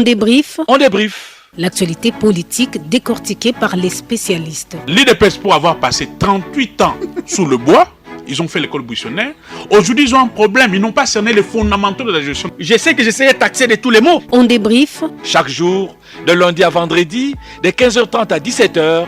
débrief. On débrief. L'actualité politique décortiquée par les spécialistes. L'IDPS, pour avoir passé 38 ans sous le bois, ils ont fait l'école buissonnaire. Aujourd'hui, ils ont un problème. Ils n'ont pas cerné les fondamentaux de la gestion. Je sais que j'essayais de taxer de tous les mots. On débrief. Chaque jour, de lundi à vendredi, de 15h30 à 17h,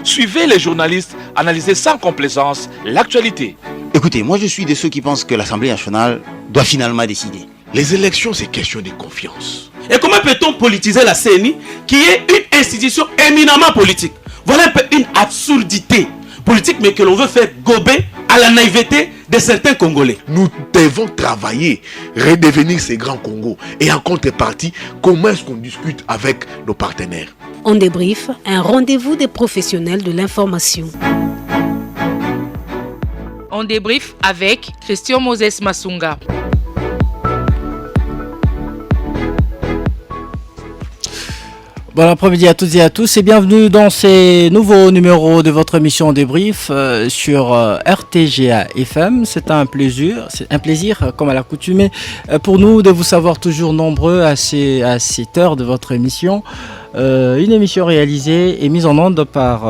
suivez les journalistes analyser sans complaisance l'actualité. Écoutez, moi je suis de ceux qui pensent que l'Assemblée nationale doit finalement décider. Les élections, c'est question de confiance. Et comment peut-on politiser la CENI, qui est une institution éminemment politique? Voilà un peu une absurdité politique, mais que l'on veut faire gober à la naïveté de certains Congolais. Nous devons travailler, redevenir ces grands Congos. Et en contrepartie, comment est-ce qu'on discute avec nos partenaires? On débrief, un rendez-vous des professionnels de l'information. On débrief avec Christian Moses Masunga. Bon après-midi à toutes et à tous et bienvenue dans ces nouveaux numéros de votre émission débrief sur RTGA FM. C'est un plaisir comme à l'accoutumée pour nous de vous savoir toujours nombreux à cette heure de votre émission. Une émission réalisée et mise en onde par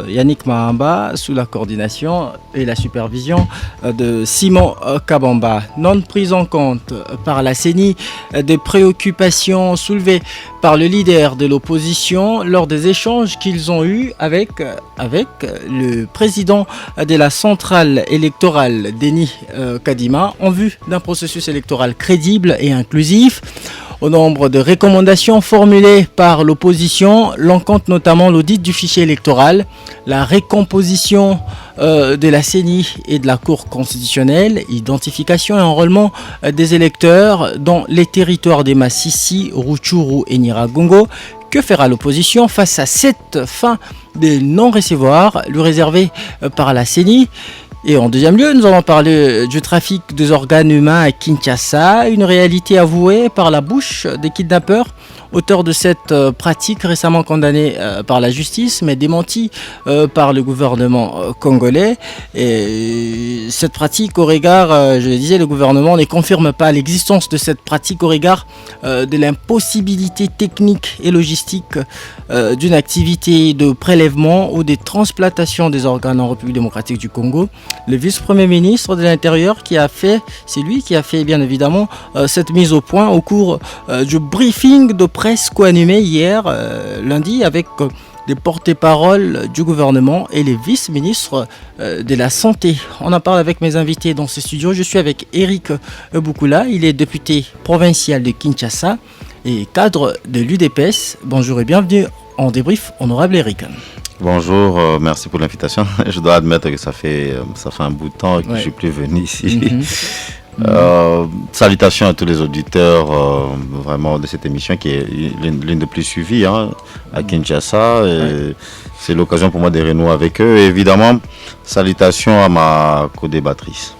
Yannick Mahamba sous la coordination et la supervision de Simon Kabamba. Non prise en compte par la CENI des préoccupations soulevées par le leader de l'opposition lors des échanges qu'ils ont eus avec le président de la centrale électorale, Denis Kadima, en vue d'un processus électoral crédible et inclusif. Au nombre de recommandations formulées par l'opposition, l'on compte notamment l'audit du fichier électoral, la récomposition de la CENI et de la Cour constitutionnelle, identification et enrôlement des électeurs dans les territoires des Massissi, Rutshuru et Nyiragongo. Que fera l'opposition face à cette fin de non-recevoir lui réservée par la CENI? Et en deuxième lieu, nous allons parler du trafic des organes humains à Kinshasa, une réalité avouée par la bouche des kidnappeurs, auteurs de cette pratique récemment condamnée par la justice, mais démentie par le gouvernement congolais. Et cette pratique, au regard, je le disais, le gouvernement ne confirme pas l'existence de cette pratique au regard de l'impossibilité technique et logistique d'une activité de prélèvement ou de transplantation des organes en République démocratique du Congo. Le vice-premier ministre de l'Intérieur c'est lui qui a fait bien évidemment cette mise au point au cours du briefing de presse co-animé hier lundi avec les porte-paroles du gouvernement et les vice-ministres de la Santé. On en parle avec mes invités dans ce studio. Je suis avec Eric Boukoula, il est député provincial de Kinshasa et cadre de l'UDPS. Bonjour et bienvenue en débrief, honorable Eric. Bonjour, merci pour l'invitation. Je dois admettre que ça fait un bout de temps que je ne suis plus venu ici. Salutations à tous les auditeurs vraiment de cette émission qui est l'une des plus suivies à Kinshasa. C'est l'occasion pour moi de renouer avec eux. Et évidemment, salutations à ma co-débattrice.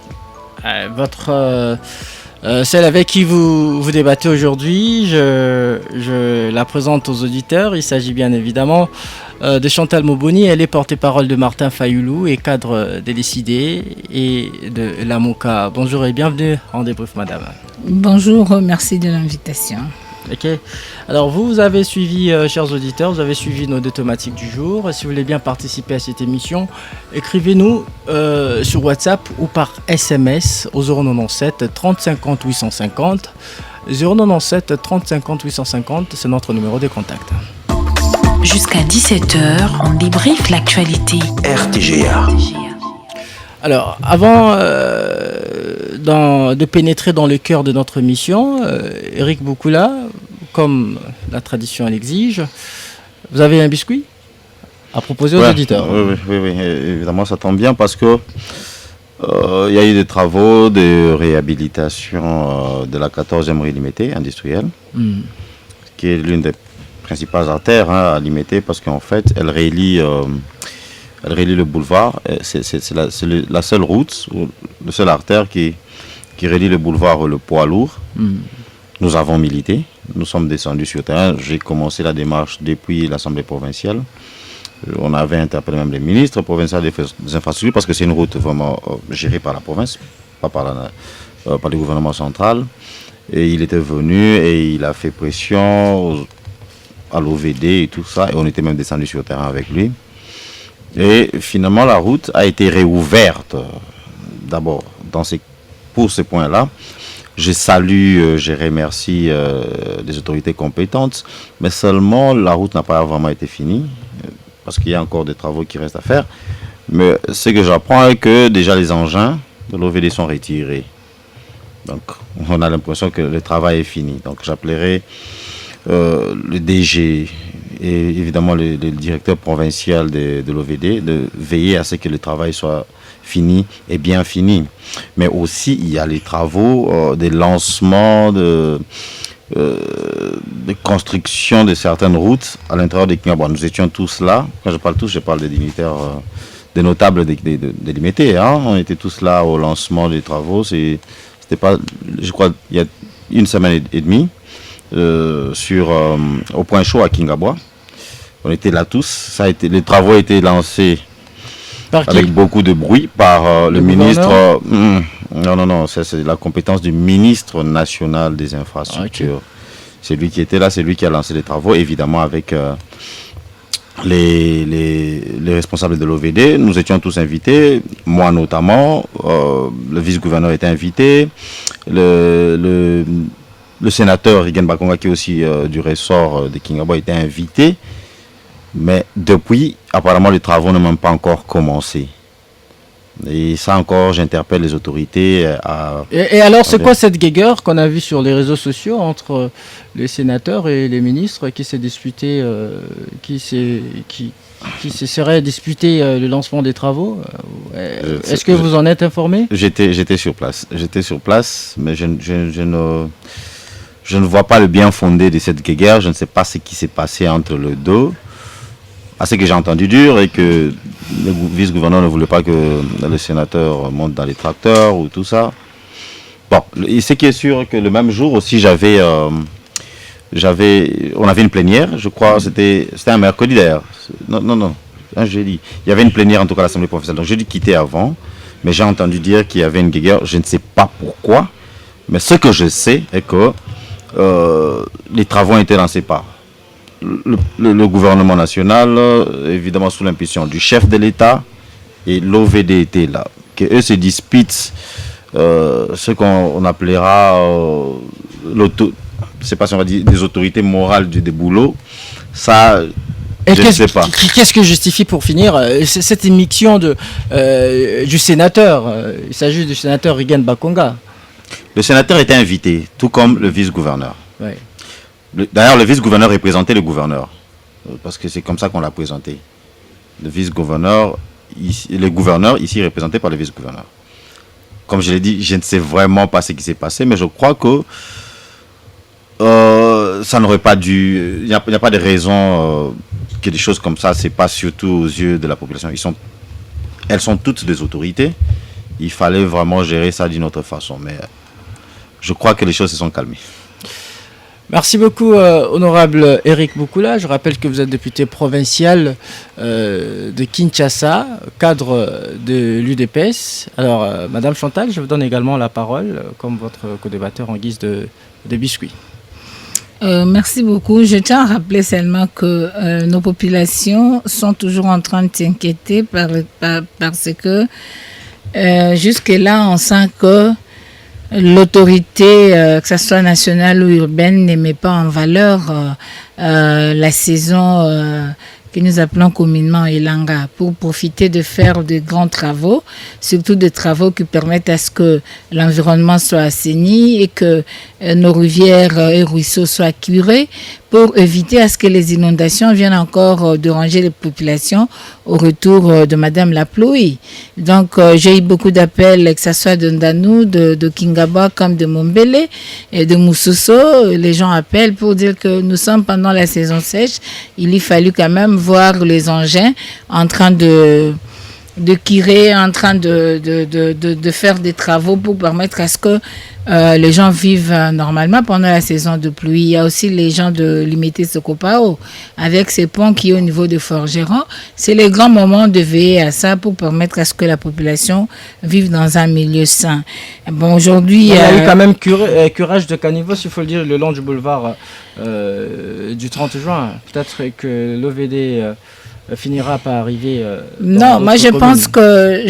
Celle avec qui vous débattez aujourd'hui, je la présente aux auditeurs. Il s'agit bien évidemment de Chantal Moboni. Elle est porte-parole de Martin Fayoulou et cadre de l'ECD et de la MOCA. Bonjour et bienvenue en débrief, madame. Bonjour, merci de l'invitation. Ok. Alors vous avez suivi, chers auditeurs, vous avez suivi nos deux thématiques du jour. Si vous voulez bien participer à cette émission, écrivez-nous sur WhatsApp ou par SMS au 097 30 50 850. 097 30 50 850, c'est notre numéro de contact. Jusqu'à 17h, on débriefe l'actualité. RTGA. Alors, avant de pénétrer dans le cœur de notre mission, Eric Boukoula, comme la tradition l'exige, vous avez un biscuit à proposer aux auditeurs. Oui, évidemment, ça tombe bien parce que il y a eu des travaux de réhabilitation de la 14e rue Limité industrielle, qui est l'une des principales artères à Limité parce qu'en fait, elle relie le boulevard. C'est la seule route, la seule artère qui relie le boulevard le poids lourd. Nous avons milité, nous sommes descendus sur terrain. J'ai commencé la démarche depuis l'Assemblée provinciale. On avait interpellé même les ministres provinciaux des infrastructures parce que c'est une route vraiment gérée par la province, pas par le gouvernement central. Et il était venu et il a fait pression à l'OVD et tout ça. Et on était même descendu sur le terrain avec lui. Et finalement, la route a été réouverte. D'abord, pour ces points-là. Je salue, je remercie les autorités compétentes. Mais seulement, la route n'a pas vraiment été finie. Parce qu'il y a encore des travaux qui restent à faire. Mais ce que j'apprends est que déjà les engins de l'OVD sont retirés. Donc, on a l'impression que le travail est fini. Donc, j'appellerai le DG et évidemment le directeur provincial de l'OVD de veiller à ce que le travail soit fini et bien fini. Mais aussi, il y a les travaux des lancements de construction de certaines routes à l'intérieur des Kingaba. Nous étions tous là. Quand je parle tous, je parle des dignitaires, des notables des limités. Hein. On était tous là au lancement des travaux. C'était pas, je crois, il y a une semaine et demie, au point chaud à Kingaba. On était là tous. Les travaux étaient lancés avec beaucoup de bruit par le ministre. Non, c'est la compétence du ministre national des infrastructures. Okay. C'est lui qui était là, c'est lui qui a lancé les travaux, évidemment avec les responsables de l'OVD. Nous étions tous invités, moi notamment, le vice-gouverneur était invité, le sénateur Rigen Bakonga, qui est aussi du ressort de Kingaba, était invité. Mais depuis, apparemment, les travaux n'ont même pas encore commencé. Et ça encore, j'interpelle les autorités à... Et alors, c'est quoi cette guéguerre qu'on a vue sur les réseaux sociaux entre les sénateurs et les ministres qui s'est disputé, qui se serait disputé le lancement des travaux? Est-ce que vous en êtes informé? J'étais sur place, mais je ne vois pas le bien fondé de cette guéguerre. Je ne sais pas ce qui s'est passé entre les deux. À ce que j'ai entendu dire et que le vice-gouverneur ne voulait pas que le sénateur monte dans les tracteurs ou tout ça. Bon, et ce qui est sûr que le même jour aussi, on avait une plénière, je crois, c'était un mercredi d'ailleurs. Non, un jeudi. Il y avait une plénière en tout cas à l'Assemblée professionnelle. Donc j'ai dû quitter avant, mais j'ai entendu dire qu'il y avait une guéguerre. Je ne sais pas pourquoi, mais ce que je sais est que les travaux ont été lancés par le gouvernement national, évidemment sous l'impulsion du chef de l'État, et l'OVD était là. Que eux se disputent ce qu'on appellera je sais pas si on va dire des autorités morales du boulot, ça je ne sais pas. Qu'est-ce que justifie pour finir cette émission du sénateur? Il s'agit du sénateur Rigen Bakonga. Le sénateur était invité, tout comme le vice-gouverneur. Ouais. D'ailleurs, le vice-gouverneur représentait le gouverneur, parce que c'est comme ça qu'on l'a présenté. Le vice-gouverneur, le gouverneur ici représenté par le vice-gouverneur. Comme je l'ai dit, je ne sais vraiment pas ce qui s'est passé, mais je crois que ça n'aurait pas dû... Il n'y a pas de raison que des choses comme ça se passent, surtout aux yeux de la population. Elles sont toutes des autorités. Il fallait vraiment gérer ça d'une autre façon, mais je crois que les choses se sont calmées. Merci beaucoup, honorable Eric Boukoula. Je rappelle que vous êtes député provincial de Kinshasa, cadre de l'UDPS. Alors, Madame Chantal, je vous donne également la parole, comme votre co-débatteur en guise de biscuit. Merci beaucoup. Je tiens à rappeler seulement que nos populations sont toujours en train de s'inquiéter parce que jusque-là, on sent que l'autorité, que ce soit nationale ou urbaine, ne met pas en valeur la saison que nous appelons communément Elanga pour profiter de faire de grands travaux, surtout des travaux qui permettent à ce que l'environnement soit assaini et que nos rivières et ruisseaux soient curés pour éviter à ce que les inondations viennent encore déranger les populations au retour de Madame la pluie. Donc j'ai eu beaucoup d'appels, que ce soit de Ndanou, de Kingaba comme de Mombele et de Moussoso. Les gens appellent pour dire que nous sommes pendant la saison sèche. Il y fallu quand même voir les engins en train de Kiré en train de faire des travaux pour permettre à ce que les gens vivent normalement pendant la saison de pluie. Il y a aussi les gens de l'Imité Sokopao avec ces ponts qui est au niveau de Forgeron. C'est les grands moments de veiller à ça pour permettre à ce que la population vive dans un milieu sain. Bon, aujourd'hui... Il y a eu quand même curage de caniveau, s'il faut le dire, le long du boulevard du 30 juin. Peut-être que l'OVD... finira par arriver. Non, moi je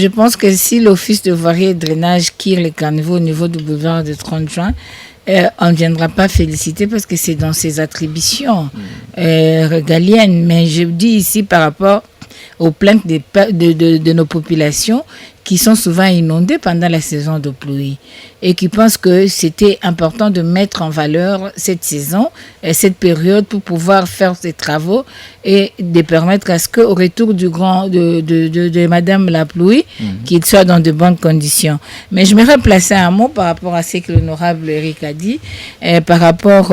pense que si l'office de voirie et drainage quitte les caniveaux au niveau du boulevard de 30 juin, on ne viendra pas féliciter parce que c'est dans ses attributions régaliennes. Mais je dis ici par rapport aux plaintes de nos populations qui sont souvent inondées pendant la saison de pluie et qui pensent que c'était important de mettre en valeur cette saison et cette période pour pouvoir faire ces travaux et de permettre à ce qu'au retour de Madame la pluie, qu'il soit dans de bonnes conditions. Mais je me placer un mot par rapport à ce que l'honorable Eric a dit, par rapport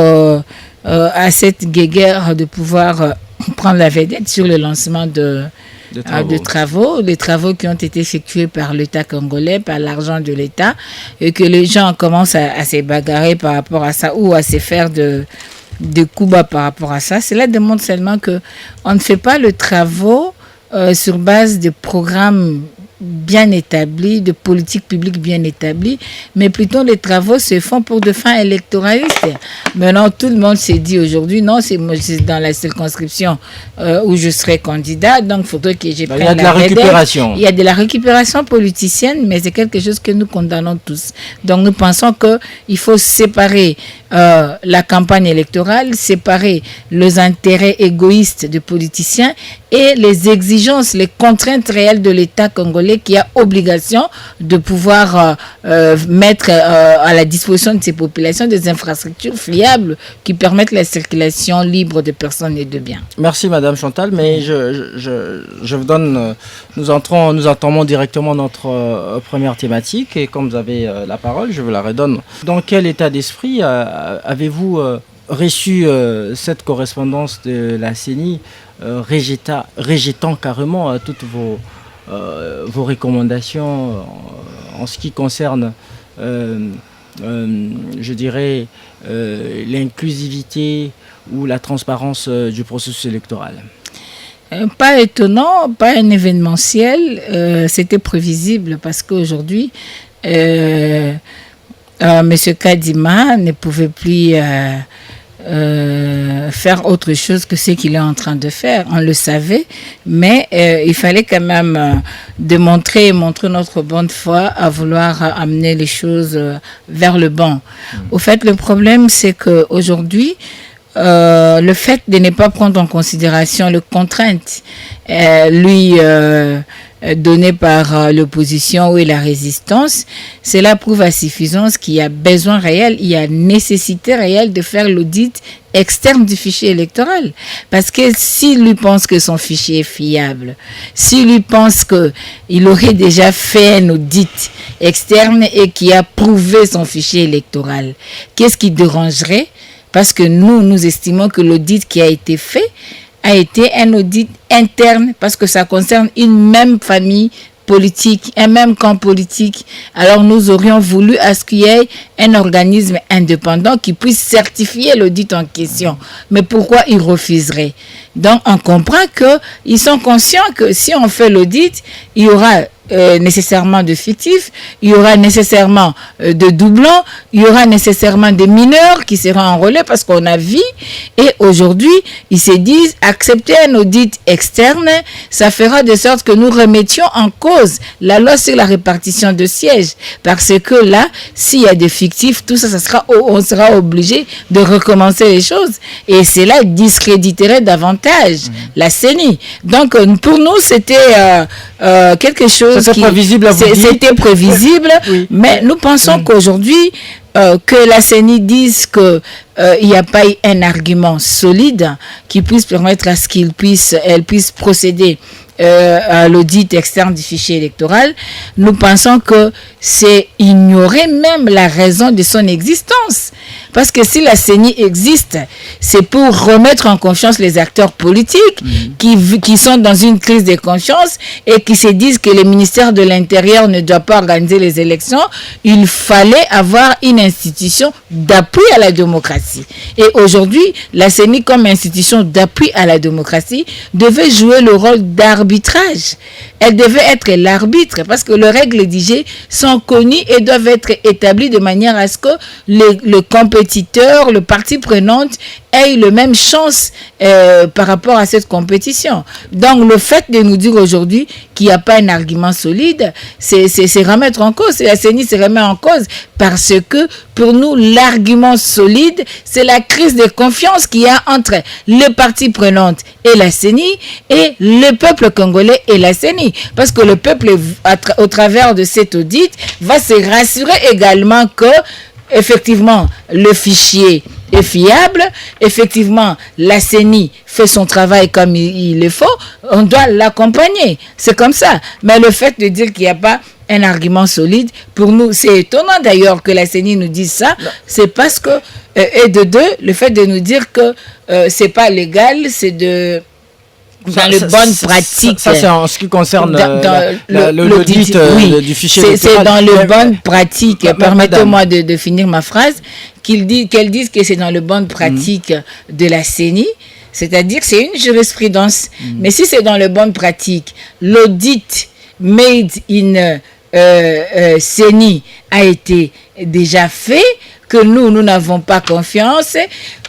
à cette guéguerre de pouvoir prendre la vedette sur le lancement de travaux, les travaux qui ont été effectués par l'État congolais, par l'argent de l'État, et que les gens commencent à se bagarrer par rapport à ça ou à se faire de coups bas par rapport à ça. Cela démontre seulement qu'on ne fait pas le travaux sur base de programmes bien établis, de politiques publiques bien établies, mais plutôt les travaux se font pour de fins électoralistes. Maintenant, tout le monde s'est dit aujourd'hui, non, c'est dans la circonscription où je serai candidat, donc il faudrait que j'ai pris la vedette. Il y a de la récupération. Il y a de la récupération politicienne, mais c'est quelque chose que nous condamnons tous. Donc nous pensons qu'il faut séparer la campagne électorale, séparer les intérêts égoïstes des politiciens et les exigences, les contraintes réelles de l'État congolais qui a obligation de pouvoir mettre à la disposition de ces populations des infrastructures fiables qui permettent la circulation libre de personnes et de biens. Merci Madame Chantal, mais je vous donne, nous entamons directement notre première thématique et comme vous avez la parole, je vous la redonne. Dans quel état d'esprit avez-vous reçu cette correspondance de la CENI rejetant carrément toutes vos recommandations en ce qui concerne, je dirais, l'inclusivité ou la transparence du processus électoral? Pas étonnant, pas un événementiel, c'était prévisible parce qu'aujourd'hui, M. Kadima ne pouvait plus faire autre chose que ce qu'il est en train de faire. On le savait, mais il fallait quand même montrer notre bonne foi à vouloir amener les choses vers le bon. Au fait, le problème, c'est qu'aujourd'hui, le fait de ne pas prendre en considération les contraintes données par l'opposition ou la résistance, cela prouve à suffisance qu'il y a besoin réel, il y a nécessité réelle de faire l'audit externe du fichier électoral. Parce que s'il lui pense que son fichier est fiable, s'il lui pense qu'il aurait déjà fait un audit externe et qui a prouvé son fichier électoral, qu'est-ce qui dérangerait? Parce que nous estimons que l'audit qui a été fait a été un audit interne parce que ça concerne une même famille politique, un même camp politique. Alors nous aurions voulu à ce qu'il y ait un organisme indépendant qui puisse certifier l'audit en question. Mais pourquoi ils refuseraient? Donc on comprend qu'ils sont conscients que si on fait l'audit, il y aura nécessairement de fictifs, il y aura nécessairement de doublons, il y aura nécessairement des mineurs qui seront enrôlés parce qu'on a vu. Et aujourd'hui, ils se disent accepter un audit externe, ça fera de sorte que nous remettions en cause la loi sur la répartition de sièges. Parce que là, s'il y a des fictifs, tout ça, on sera obligé de recommencer les choses. Et cela discréditerait davantage la CENI. Donc, pour nous, c'était quelque chose c'était prévisible, oui. Mais nous pensons qu'aujourd'hui, que la CENI dise qu'il n'y a pas eu un argument solide qui puisse permettre à ce qu'elle puisse procéder à l'audit externe du fichier électoral, nous pensons que c'est ignorer même la raison de son existence. Parce que si la CENI existe, c'est pour remettre en confiance les acteurs politiques qui sont dans une crise de confiance et qui se disent que le ministère de l'Intérieur ne doit pas organiser les élections. Il fallait avoir une institution d'appui à la démocratie. Et aujourd'hui, la CENI, comme institution d'appui à la démocratie, devait jouer le rôle d'arbitrage. Elle devait être l'arbitre parce que les règles d'IG sont connues et doivent être établies de manière à ce que le compétiteur, le parti prenante ait la même chance par rapport à cette compétition. Donc le fait de nous dire aujourd'hui qu'il n'y a pas un argument solide, c'est remettre en cause. La CENI se remet en cause parce que pour nous, l'argument solide, c'est la crise de confiance qu'il y a entre les parties prenantes et la CENI et le peuple congolais et la CENI. Parce que le peuple, au travers de cet audit, va se rassurer également que, effectivement, le fichier est fiable, effectivement, la CENI fait son travail comme il le faut, on doit l'accompagner. C'est comme ça. Mais le fait de dire qu'il n'y a pas un argument solide, pour nous, c'est étonnant d'ailleurs que la CENI nous dise ça. C'est parce que, et de deux, le fait de nous dire que c'est pas légal, c'est de... dans les bonnes pratiques. Ça, c'est en ce qui concerne l'audit du fichier électoral. C'est dans les bonnes pratiques. Permettez-moi de finir ma phrase. Qu'elles disent que c'est dans les bonnes pratiques de la CENI. C'est-à-dire que c'est une jurisprudence. Mais si c'est dans les bonnes pratiques, l'audit made in CENI a été déjà fait, que nous n'avons pas confiance.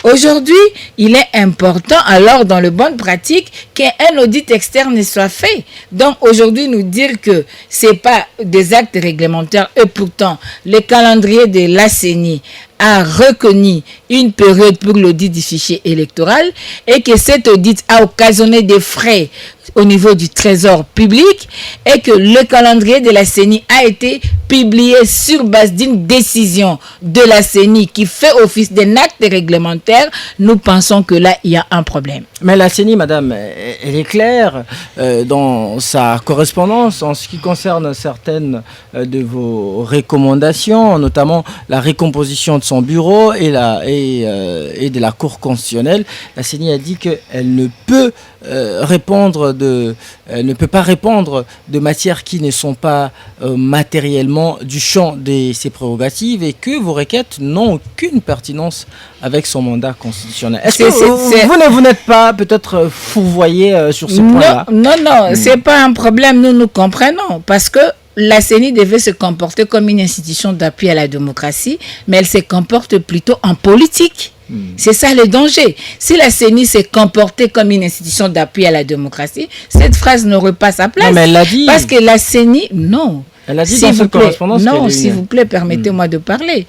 Aujourd'hui, il est important, alors dans les bonnes pratiques, qu'un audit externe soit fait. Donc aujourd'hui, nous dire que c'est pas des actes réglementaires, et pourtant, le calendrier de la CENI a reconnu une période pour l'audit du fichier électoral et que cet audit a occasionné des frais au niveau du trésor public et que le calendrier de la CENI a été publié sur base d'une décision de la CENI qui fait office d'un acte réglementaire, nous pensons que là, il y a un problème. Mais la CENI, madame, elle est claire dans sa correspondance en ce qui concerne certaines de vos recommandations, notamment la recomposition de son bureau et de la Cour constitutionnelle. La CENI a dit qu'elle ne peut ne peut pas répondre de matières qui ne sont pas matériellement du champ de ses prérogatives et que vos requêtes n'ont aucune pertinence avec son mandat constitutionnel. Est-ce que vous n'êtes pas peut-être fourvoyé sur ce point-là? Non, c'est pas un problème, nous comprenons, parce que la CENI devait se comporter comme une institution d'appui à la démocratie, mais elle se comporte plutôt en politique. C'est ça le danger. Si la CENI s'est comportée comme une institution d'appui à la démocratie, cette phrase n'aurait pas sa place. Non, mais elle l'a dit. Parce que la CENI, non. Elle a dit dans cette correspondance. Non, s'il vous plaît, permettez-moi de parler.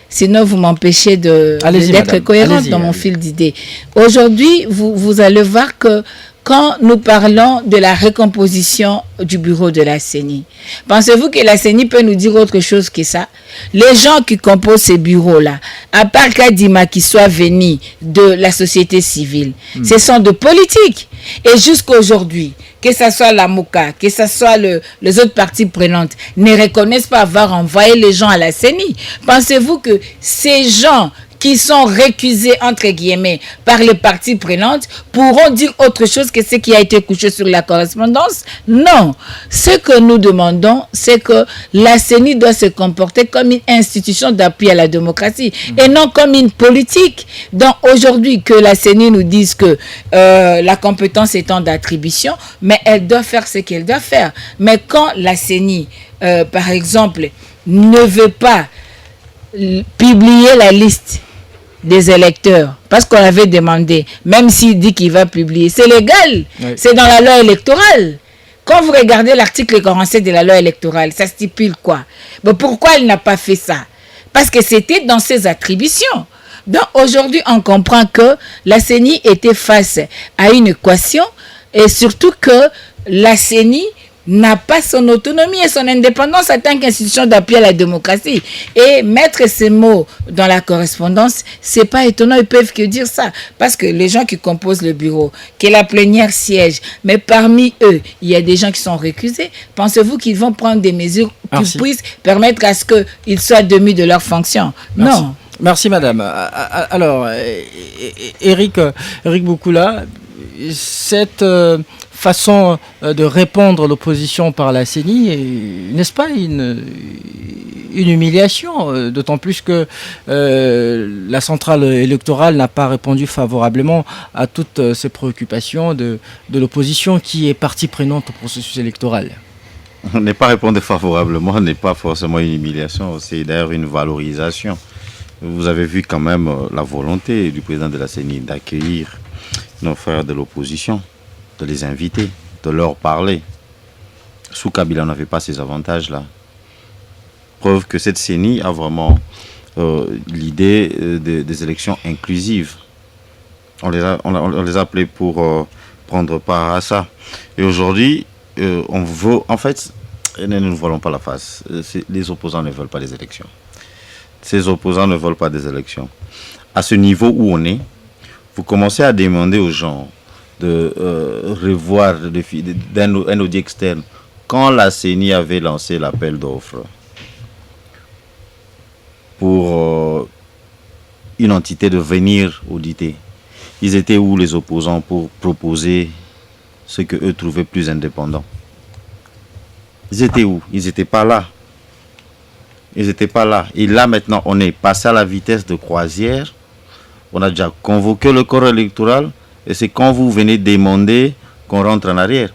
Sinon, vous m'empêchez d'être cohérente dans mon fil d'idées. Aujourd'hui, vous allez voir que quand nous parlons de la recomposition du bureau de la CENI, pensez-vous que la CENI peut nous dire autre chose que ça? Les gens qui composent ces bureaux-là, à part Kadima qui soit venu de la société civile, ce sont de politiques. Et jusqu'à aujourd'hui, que ce soit la MOCA, que ce soit les autres parties prenantes, ne reconnaissent pas avoir envoyé les gens à la CENI. Pensez-vous que ces gens qui sont récusés, entre guillemets, par les parties prenantes, pourront dire autre chose que ce qui a été couché sur la correspondance? Non. Ce que nous demandons, c'est que la CENI doit se comporter comme une institution d'appui à la démocratie et non comme une politique. Donc aujourd'hui, que la CENI nous dise que la compétence étant d'attribution, mais elle doit faire ce qu'elle doit faire. Mais quand la CENI, par exemple, ne veut pas publier la liste des électeurs, parce qu'on avait demandé, même s'il dit qu'il va publier, c'est légal, c'est dans la loi électorale. Quand vous regardez l'article 47 de la loi électorale, ça stipule quoi? Mais pourquoi il n'a pas fait ça? Parce que c'était dans ses attributions. Donc aujourd'hui, on comprend que la CENI était face à une équation et surtout que la CENI n'a pas son autonomie et son indépendance en tant qu'institution d'appui à la démocratie. Et mettre ces mots dans la correspondance, c'est pas étonnant, ils peuvent que dire ça. Parce que les gens qui composent le bureau, que la plénière siège, mais parmi eux, il y a des gens qui sont récusés. Pensez-vous qu'ils vont prendre des mesures qui puissent permettre à ce qu'ils soient démis de leurs fonctions? Non. Merci madame. Alors, Eric Boukoula, cette façon de répondre l'opposition par la CENI, n'est-ce pas une humiliation, d'autant plus que la centrale électorale n'a pas répondu favorablement à toutes ces préoccupations de l'opposition qui est partie prenante au processus électoral. Ne pas répondre favorablement n'est pas forcément une humiliation, c'est d'ailleurs une valorisation. Vous avez vu quand même la volonté du président de la CENI d'accueillir nos frères de l'opposition, de les inviter, de leur parler. Sous Kabila, n'avait pas ces avantages-là. Preuve que cette CENI a vraiment l'idée des élections inclusives. On les a appelés pour prendre part à ça. Et aujourd'hui, on veut, en fait, nous ne nous voilons pas la face. Les opposants ne veulent pas des élections. Ces opposants ne veulent pas des élections. À ce niveau où on est, vous commencez à demander aux gens de revoir un audit externe. Quand la CENI avait lancé l'appel d'offres pour une entité de venir auditer, ils étaient où les opposants pour proposer ce que eux trouvaient plus indépendant? Ils étaient où? Ils n'étaient pas là. Ils n'étaient pas là. Et là maintenant, on est passé à la vitesse de croisière. On a déjà convoqué le corps électoral. Et c'est quand vous venez demander qu'on rentre en arrière.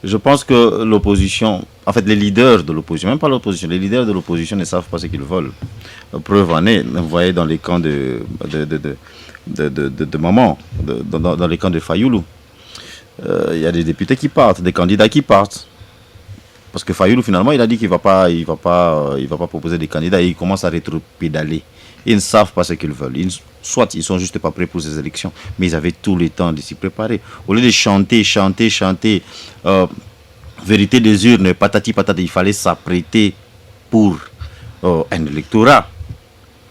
Je pense que l'opposition, en fait les leaders de l'opposition, même pas l'opposition, les leaders de l'opposition ne savent pas ce qu'ils veulent. Preuve en est, vous voyez dans les camps de Maman, dans les camps de Fayoulou, il y a des députés qui partent, des candidats qui partent. Parce que Fayoulou, finalement, il a dit qu'il ne va pas proposer des candidats et il commence à rétropédaler. Ils ne savent pas ce qu'ils veulent. Soit ils ne sont juste pas prêts pour ces élections, mais ils avaient tout le temps de s'y préparer. Au lieu de chanter, vérité des urnes, patati patati, il fallait s'apprêter pour un électorat.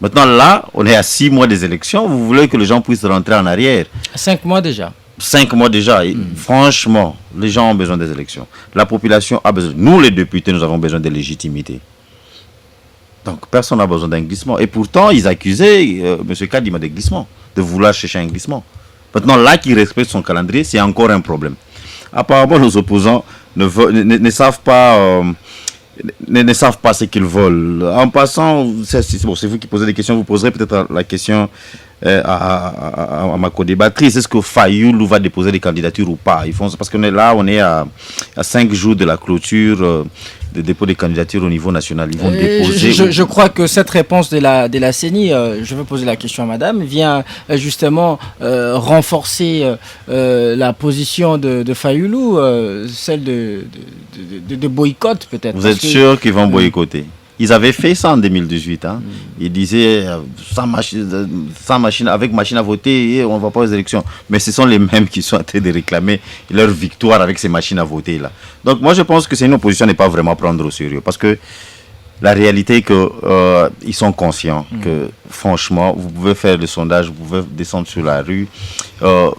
Maintenant, là, on est à 6 mois des élections. Vous voulez que les gens puissent rentrer en arrière? 5 mois déjà. 5 mois déjà. Et franchement, les gens ont besoin des élections. La population a besoin. Nous, les députés, nous avons besoin de légitimité. Donc, personne n'a besoin d'un glissement. Et pourtant, ils accusaient M. Kadima de glissement, de vouloir chercher un glissement. Maintenant, là, qu'il respecte son calendrier, c'est encore un problème. Apparemment, nos opposants ne savent pas ce qu'ils veulent. En passant, c'est vous qui posez des questions, vous poserez peut-être la question à ma co-débattrice. Est-ce que Fayoulou va déposer des candidatures ou pas? Parce qu'on est là, on est à 5 jours de la clôture de dépôt des candidatures au niveau national. Ils vont déposer. Je crois que cette réponse de la CENI, je veux poser la question à madame, vient justement renforcer la position de Fayoulou, celle de boycott peut-être. Vous êtes sûr qu'ils vont boycotter? Ils avaient fait ça en 2018. Hein. Ils disaient avec machine à voter, on ne va pas aux élections. Mais ce sont les mêmes qui sont en train de réclamer leur victoire avec ces machines à voter là. Donc moi je pense que c'est une opposition à ne pas vraiment prendre au sérieux. Parce que la réalité est qu'ils sont conscients que franchement, vous pouvez faire le sondage, vous pouvez descendre sur la rue. Il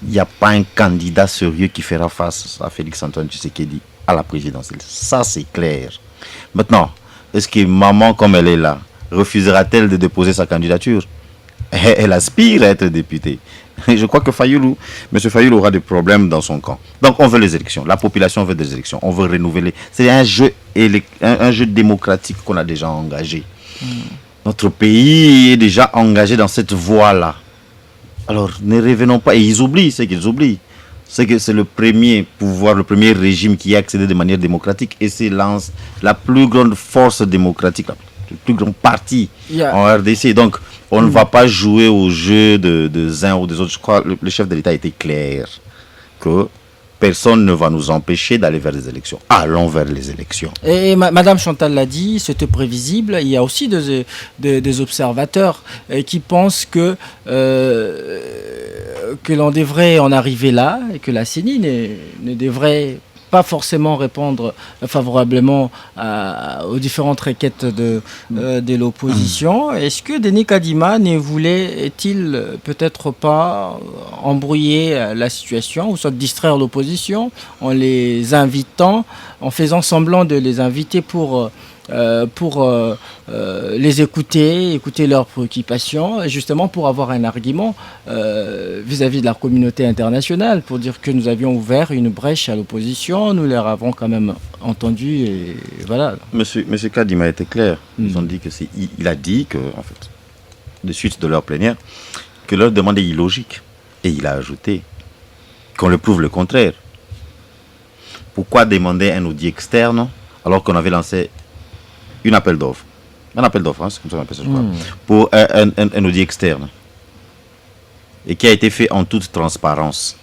n'y a pas un candidat sérieux qui fera face à Félix-Antoine Tshisekedi à la présidentielle. Ça c'est clair. Maintenant, est-ce que maman, comme elle est là, refusera-t-elle de déposer sa candidature? Elle aspire à être députée. Je crois que M. Fayoulou aura des problèmes dans son camp. Donc on veut les élections. La population veut des élections. On veut renouveler. C'est un jeu démocratique qu'on a déjà engagé. Notre pays est déjà engagé dans cette voie-là. Alors ne revenons pas. Et ils oublient ce qu'ils oublient. C'est que c'est le premier pouvoir, le premier régime qui a accédé de manière démocratique et c'est la plus grande force démocratique, le plus grand parti en RDC. Donc, on ne va pas jouer au jeu des uns ou des autres. Je crois que le chef de l'État était clair que personne ne va nous empêcher d'aller vers les élections. Allons vers les élections. Et Madame Chantal l'a dit, c'était prévisible. Il y a aussi des observateurs qui pensent que l'on devrait en arriver là et que la CENI ne devrait pas forcément répondre favorablement aux différentes requêtes de l'opposition. Est-ce que Denis Kadima ne voulait-il peut-être pas embrouiller la situation ou soit distraire l'opposition en les invitant, en faisant semblant de les inviter pour pour les écouter leurs préoccupations, et justement pour avoir un argument vis-à-vis de la communauté internationale, pour dire que nous avions ouvert une brèche à l'opposition, nous leur avons quand même entendu, et voilà. Monsieur Kadima a été clair. Ils ont dit que il a dit que, en fait, de suite de leur plénière, que leur demande est illogique. Et il a ajouté qu'on le prouve le contraire. Pourquoi demander un audit externe alors qu'on avait lancé un appel d'offres, hein, c'est comme ça qu'on appelle ça, je crois, pour un audit externe, et qui a été fait en toute transparence.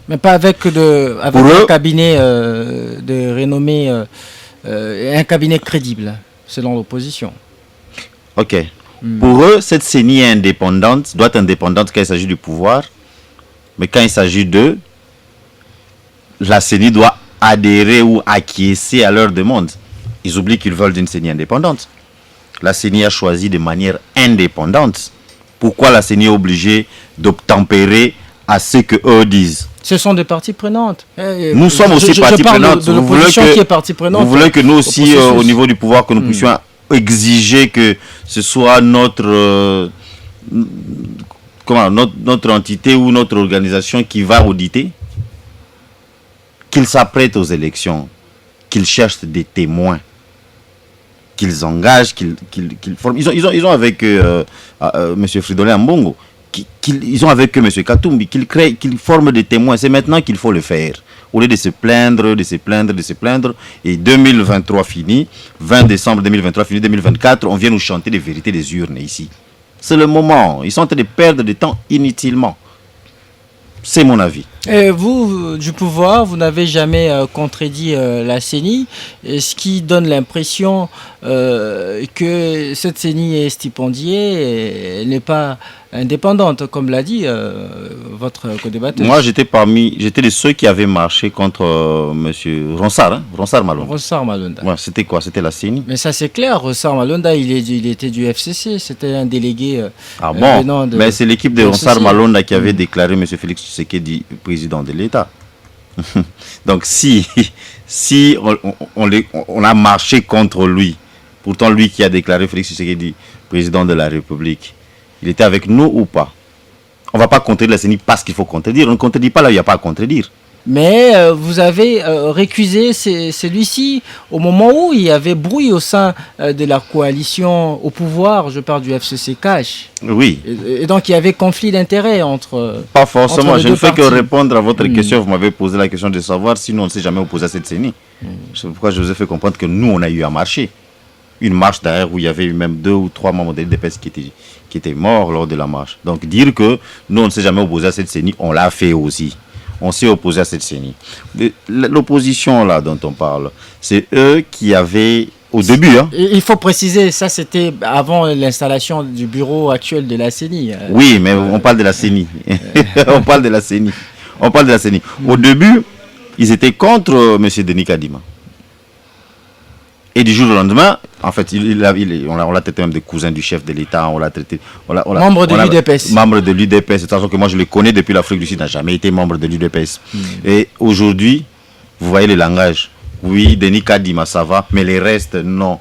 Mais pas avec un cabinet de renommée, un cabinet crédible, selon l'opposition. Ok. Pour eux, cette CENI est indépendante, doit être indépendante quand il s'agit du pouvoir, mais quand il s'agit d'eux, la CENI doit adhérer ou acquiescer à leurs demandes. Ils oublient qu'ils veulent d'une CENI indépendante. La CENI a choisi de manière indépendante. Pourquoi la CENI est obligée d'obtempérer à ce que eux disent? Ce sont des parties prenantes. Nous sommes aussi parties prenantes. Vous voulez que nous aussi, au niveau du pouvoir, que nous puissions exiger que ce soit notre entité ou notre organisation qui va auditer, qu'ils s'apprêtent aux élections, qu'ils cherchent des témoins, qu'ils engagent, qu'ils forment. Ils ont avec M. Fridolin Ambongo, ils ont avec M. Katumbi, qu'ils forment des témoins. C'est maintenant qu'il faut le faire. Au lieu de se plaindre. Et 2023 fini, 20 décembre 2023 fini, 2024, on vient nous chanter les vérités des urnes ici. C'est le moment. Ils sont en train de perdre du temps inutilement. C'est mon avis. Et vous, du pouvoir, vous n'avez jamais contredit la CENI, ce qui donne l'impression que cette CENI est stipendiée et n'est pas indépendante, comme l'a dit votre co-débatteur. Moi, j'étais de ceux qui avaient marché contre M. Ronsard Malonda. Ronsard Malonda. Ouais, c'était quoi? C'était la CENI. Mais ça, c'est clair. Ronsard Malonda, il était du FCC. C'était un délégué. Ah bon? Mais c'est l'équipe de Ronsard Malonda qui avait déclaré M. Félix Tshisekedi président de l'État. Donc, si on a marché contre lui, pourtant lui qui a déclaré Félix Tshisekedi président de la République, il était avec nous ou pas? On ne va pas contredire la CENI parce qu'il faut contredire. On ne contredit pas là où il n'y a pas à contredire. Mais vous avez récusé celui-ci au moment où il y avait bruit au sein de la coalition au pouvoir, je parle du FCC Cash. Oui. Et donc il y avait conflit d'intérêts entre... Pas forcément, je ne fais que répondre à votre question. Vous m'avez posé la question de savoir si nous on ne s'est jamais opposé à cette CENI. C'est pourquoi je vous ai fait comprendre que nous on a eu à marcher. Une marche d'ailleurs où il y avait eu même 2 ou 3 membres de l'UDPS qui étaient morts lors de la marche. Donc dire que nous on ne s'est jamais opposé à cette CENI, on l'a fait aussi. On s'est opposé à cette CENI. L'opposition là dont on parle, c'est eux qui avaient au début. Hein. Il faut préciser, ça c'était avant l'installation du bureau actuel de la CENI. Oui, mais on parle de la CENI. On parle de la CENI. Au début, ils étaient contre M. Denis Kadima. Et du jour au lendemain, en fait, on l'a traité même de cousin du chef de l'État, on l'a traité... membre de l'UDPS. Membre de l'UDPS, de toute façon que moi je le connais depuis l'Afrique du Sud, n'a jamais été membre de l'UDPS. Et aujourd'hui, vous voyez le langage. Oui, Denis Kadima, ça va, mais les restes, non.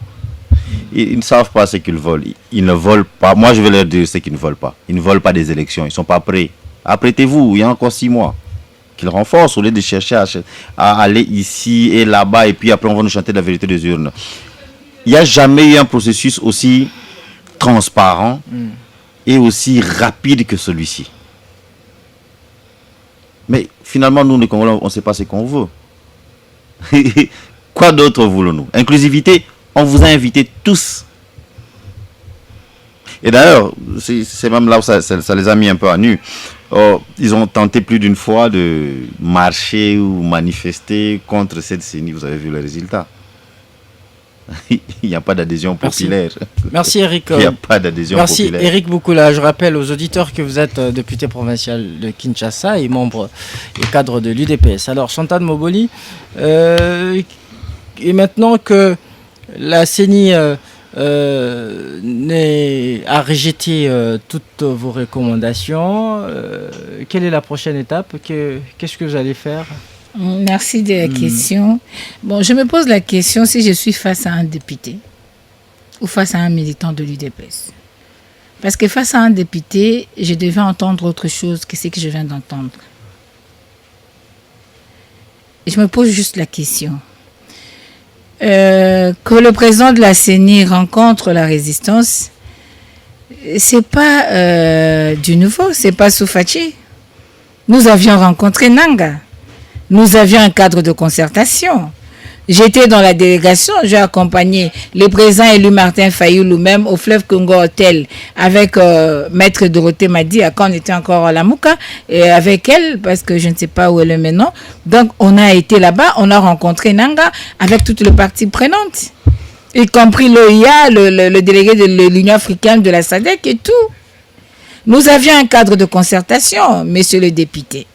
Ils ne savent pas ce qu'ils veulent. Ils ne veulent pas. Moi, je vais leur dire ce qu'ils ne veulent pas. Ils ne veulent pas des élections. Ils ne sont pas prêts. Apprêtez-vous, il y a encore 6 mois. Qu'ils renforcent au lieu de chercher à aller ici et là-bas et puis après on va nous chanter la vérité des urnes. Il n'y a jamais eu un processus aussi transparent et aussi rapide que celui-ci. Mais finalement, nous, les Congolais, on ne sait pas ce qu'on veut. Quoi d'autre voulons-nous? Inclusivité, on vous a invités tous. Et d'ailleurs, c'est même là où ça les a mis un peu à nu. Ils ont tenté plus d'une fois de marcher ou manifester contre cette CENI. Vous avez vu le résultat. Il n'y a pas d'adhésion populaire. Merci Eric. Il n'y a pas d'adhésion populaire. Merci Eric Boukoula. Je rappelle aux auditeurs que vous êtes député provincial de Kinshasa et membre et cadre de l'UDPS. Alors Chantal Moboli, et maintenant que la CENI a rejeté toutes vos recommandations, quelle est la prochaine étape? Qu'est-ce que vous allez faire? Merci de la question. Bon, je me pose la question si je suis face à un député ou face à un militant de l'UDPS. Parce que face à un député, je devais entendre autre chose que ce que je viens d'entendre. Je me pose juste la question. Que le président de la CENI rencontre la résistance, c'est pas du nouveau, c'est pas Soufachi. Nous avions rencontré Nanga. Nous avions un cadre de concertation. J'étais dans la délégation, j'ai accompagné le président élu Martin Fayoulou même au fleuve Congo Hotel avec Maître Dorothée Madi quand on était encore à la Mouka et avec elle parce que je ne sais pas où elle est maintenant. Donc on a été là-bas, on a rencontré Nanga avec toutes les parties prenantes, y compris l'OIA, le délégué de l'Union africaine de la SADC et tout. Nous avions un cadre de concertation, monsieur le député.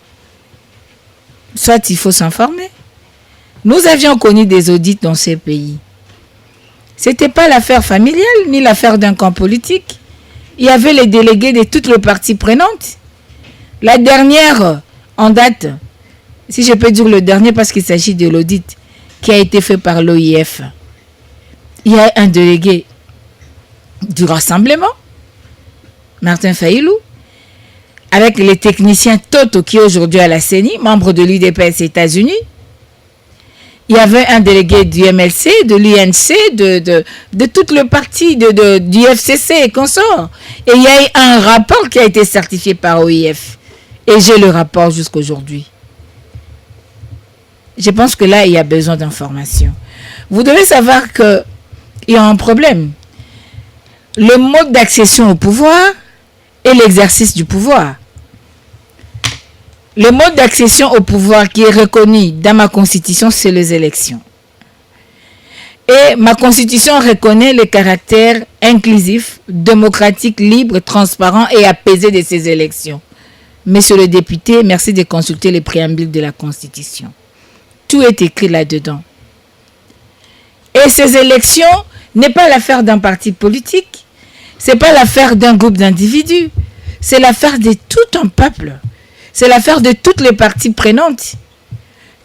Soit il faut s'informer. Nous avions connu des audits dans ces pays. Ce n'était pas l'affaire familiale ni l'affaire d'un camp politique. Il y avait les délégués de toutes les parties prenantes. La dernière en date, si je peux dire le dernier parce qu'il s'agit de l'audit qui a été fait par l'OIF. Il y a un délégué du rassemblement, Martin Fayoulou, avec les techniciens Toto qui est aujourd'hui à la CENI, membre de l'UDPS États-Unis. Il y avait un délégué du MLC, de l'UNC, de toutes les parties du FCC et consorts. Et il y a eu un rapport qui a été certifié par OIF. Et j'ai le rapport jusqu'aujourd'hui. Je pense que là, il y a besoin d'informations. Vous devez savoir qu'il y a un problème. Le mode d'accession au pouvoir et l'exercice du pouvoir. Le mode d'accession au pouvoir qui est reconnu dans ma constitution, c'est les élections. Et ma constitution reconnaît le caractère inclusif, démocratique, libre, transparent et apaisé de ces élections. Monsieur le député, merci de consulter les préambules de la constitution. Tout est écrit là-dedans. Et ces élections n'est pas l'affaire d'un parti politique, c'est pas l'affaire d'un groupe d'individus, c'est l'affaire de tout un peuple. C'est l'affaire de toutes les parties prenantes.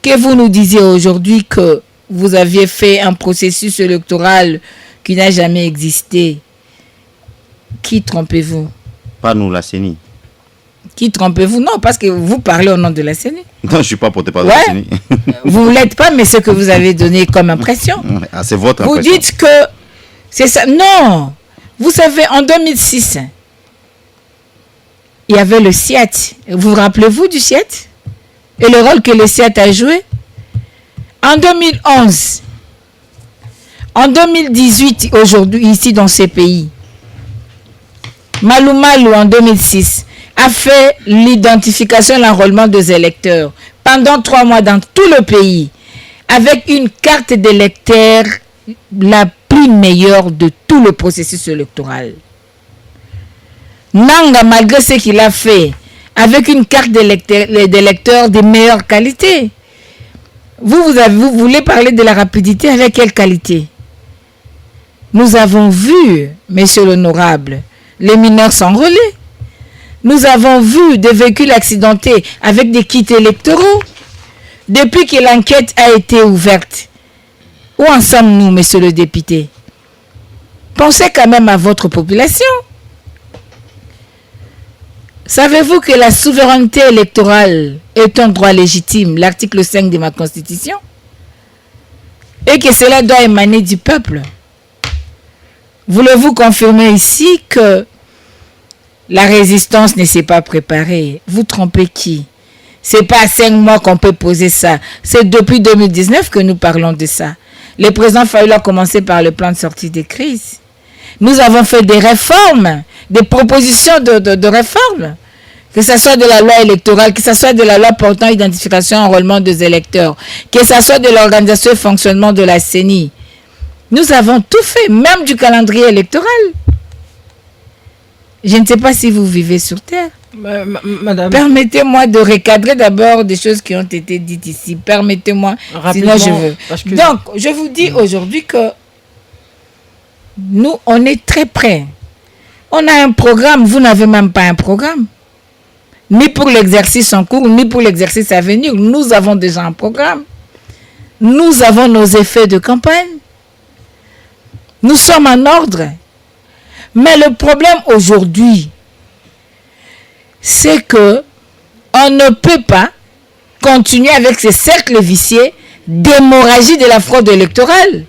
Que vous nous disiez aujourd'hui que vous aviez fait un processus électoral qui n'a jamais existé. Qui trompez-vous? Pas nous, la CENI. Qui trompez-vous? Non, parce que vous parlez au nom de la CENI. Non, je ne suis pas porté par la CENI. Vous ne l'êtes pas, mais ce que vous avez donné comme impression. Ah, c'est votre impression. Vous dites que c'est ça. Non. Vous savez, en 2006... il y avait le SIAT. Vous rappelez-vous du SIAT? Et le rôle que le SIAT a joué? En 2011, en 2018, aujourd'hui, ici dans ces pays, Malou Malou, en 2006, a fait l'identification et l'enrôlement des électeurs pendant 3 mois dans tout le pays, avec une carte d'électeur la plus meilleure de tout le processus électoral. Nanga, malgré ce qu'il a fait, avec une carte d'électeur de meilleure qualité. Vous voulez parler de la rapidité, avec quelle qualité? Nous avons vu, monsieur l'honorable, les mineurs s'enrôler. Nous avons vu des véhicules accidentés avec des kits électoraux. Depuis que l'enquête a été ouverte, où en sommes-nous, monsieur le député? Pensez quand même à votre population. Savez-vous que la souveraineté électorale est un droit légitime, l'article 5 de ma Constitution, et que cela doit émaner du peuple? Voulez-vous confirmer ici que la résistance ne s'est pas préparée? Vous trompez qui? Ce n'est pas à 5 mois qu'on peut poser ça. C'est depuis 2019 que nous parlons de ça. Le président Fayoulou a commencé par le plan de sortie des crises. Nous avons fait des réformes, des propositions de réformes, que ce soit de la loi électorale, que ce soit de la loi portant identification et enrôlement des électeurs, que ce soit de l'organisation et fonctionnement de la CENI. Nous avons tout fait, même du calendrier électoral. Je ne sais pas si vous vivez sur Terre. Madame. Permettez-moi de recadrer d'abord des choses qui ont été dites ici. Permettez-moi, sinon je veux. Donc, je vous dis aujourd'hui que nous, on est très près. On a un programme, vous n'avez même pas un programme. ni pour l'exercice en cours, ni pour l'exercice à venir. Nous avons déjà un programme. Nous avons nos effets de campagne. Nous sommes en ordre. Mais le problème aujourd'hui, c'est que on ne peut pas continuer avec ces cercles vicieux d'hémorragie de la fraude électorale.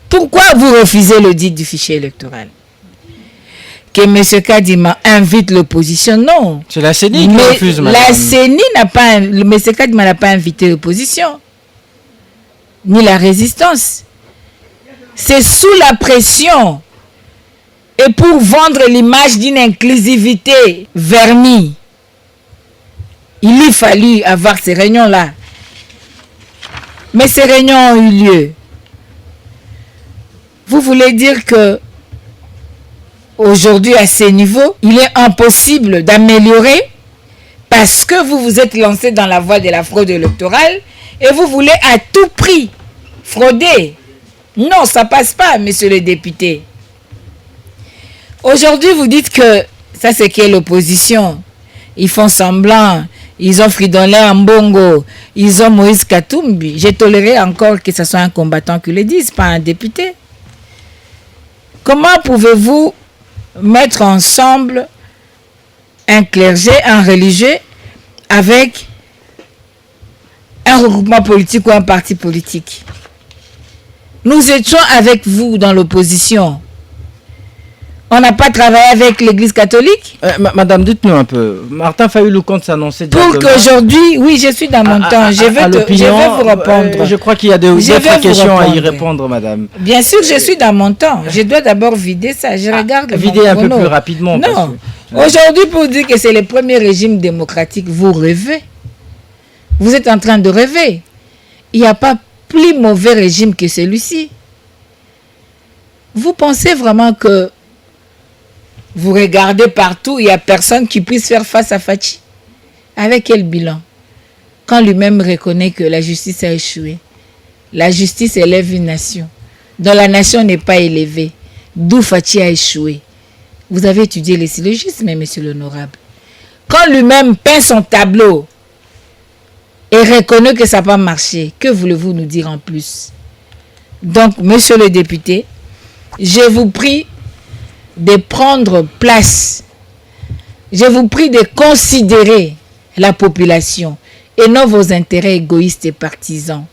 Pourquoi vous refusez l'audit du fichier électoral? Que M. Kadima invite l'opposition, non. C'est la CENI qui refuse, madame. La CENI n'a pas... M. Kadima n'a pas invité l'opposition, ni la résistance. C'est sous la pression et pour vendre l'image d'une inclusivité vernie. Il lui fallut avoir ces réunions-là. Mais ces réunions ont eu lieu. Vous voulez dire que aujourd'hui, à ces niveaux, il est impossible d'améliorer parce que vous vous êtes lancé dans la voie de la fraude électorale et vous voulez à tout prix frauder. Non, ça passe pas, monsieur le député. Aujourd'hui, vous dites que ça, c'est qui est l'opposition. Ils font semblant. Ils ont Fridolin Ambongo. Ils ont Moïse Katumbi. J'ai toléré encore que ce soit un combattant qui le dise, pas un député. Comment pouvez-vous mettre ensemble un clergé, un religieux, avec un regroupement politique ou un parti politique? Nous étions avec vous dans l'opposition. On n'a pas travaillé avec l'Église catholique. Madame, dites-nous un peu. Martin Fayoulou compte s'annoncer pour qu'aujourd'hui, oui, je suis dans mon temps. Je vais vous répondre. Je crois qu'il y a d'autres questions à y répondre, madame. Bien sûr, je suis dans mon temps. Je dois d'abord vider ça. Je regarde vider un peu plus rapidement. Non. Aujourd'hui, pour dire que c'est le premier régime démocratique, vous rêvez. Vous êtes en train de rêver. Il n'y a pas plus mauvais régime que celui-ci. Vous pensez vraiment que vous regardez partout, il n'y a personne qui puisse faire face à Fachi? Avec quel bilan? Quand lui-même reconnaît que la justice a échoué. La justice élève une nation, dont la nation n'est pas élevée, d'où Fachi a échoué. Vous avez étudié les syllogismes, monsieur l'honorable. Quand lui-même peint son tableau et reconnaît que ça n'a pas marché, que voulez-vous nous dire en plus? Donc, monsieur le député, je vous prie de prendre place. Je vous prie de considérer la population et non vos intérêts égoïstes et partisans.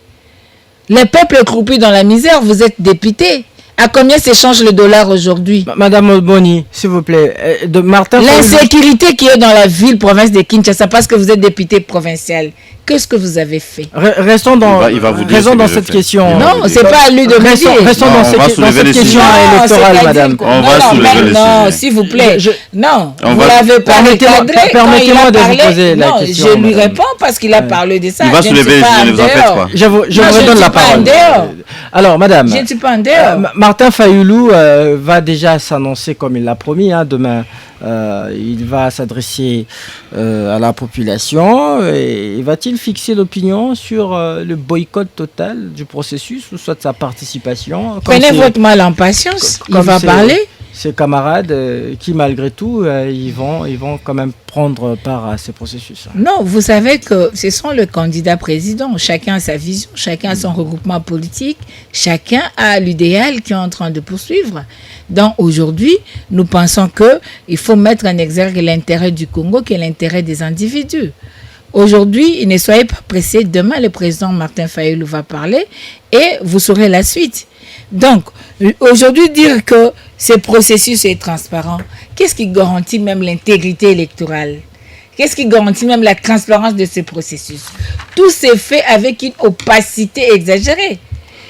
Le peuple est croupi dans la misère, vous êtes député. À combien s'échange le dollar aujourd'hui? Madame Oboni, s'il vous plaît. L'insécurité qui est dans la ville, province de Kinshasa, parce que vous êtes député provincial. Qu'est-ce que vous avez fait? Restons dans, cette question. Non, c'est pas à lui de me dire. Restons dans cette question électorale, madame. On va soulever le sujet. Non, s'il vous plaît. Non, vous l'avez parlé. Permettez-moi de vous poser la question. Je lui réponds parce qu'il a parlé de ça. Il va soulever le sujet, ne vous en faites pas. Je vous redonne la parole. Alors, madame. Je ne suis pas en dehors. Martin Fayoulou va déjà s'annoncer comme il l'a promis. Demain, il va s'adresser à la population. Et va-t-il fixer l'opinion sur le boycott total du processus ou soit de sa participation? Prenez votre mal en patience. Il va parler. Ses camarades qui, malgré tout, ils vont quand même prendre part à ces processus. Non, vous savez que ce sont les candidats présidents. Chacun a sa vision, chacun a son regroupement politique, chacun a l'idéal qu'il est en train de poursuivre. Donc aujourd'hui, nous pensons qu'il faut mettre en exergue l'intérêt du Congo qui est l'intérêt des individus. Aujourd'hui, ne soyez pas pressés. Demain, le président Martin Fayoulou va parler et vous saurez la suite. Donc, aujourd'hui, dire que ce processus est transparent, qu'est-ce qui garantit même l'intégrité électorale? Qu'est-ce qui garantit même la transparence de ce processus? Tout s'est fait avec une opacité exagérée.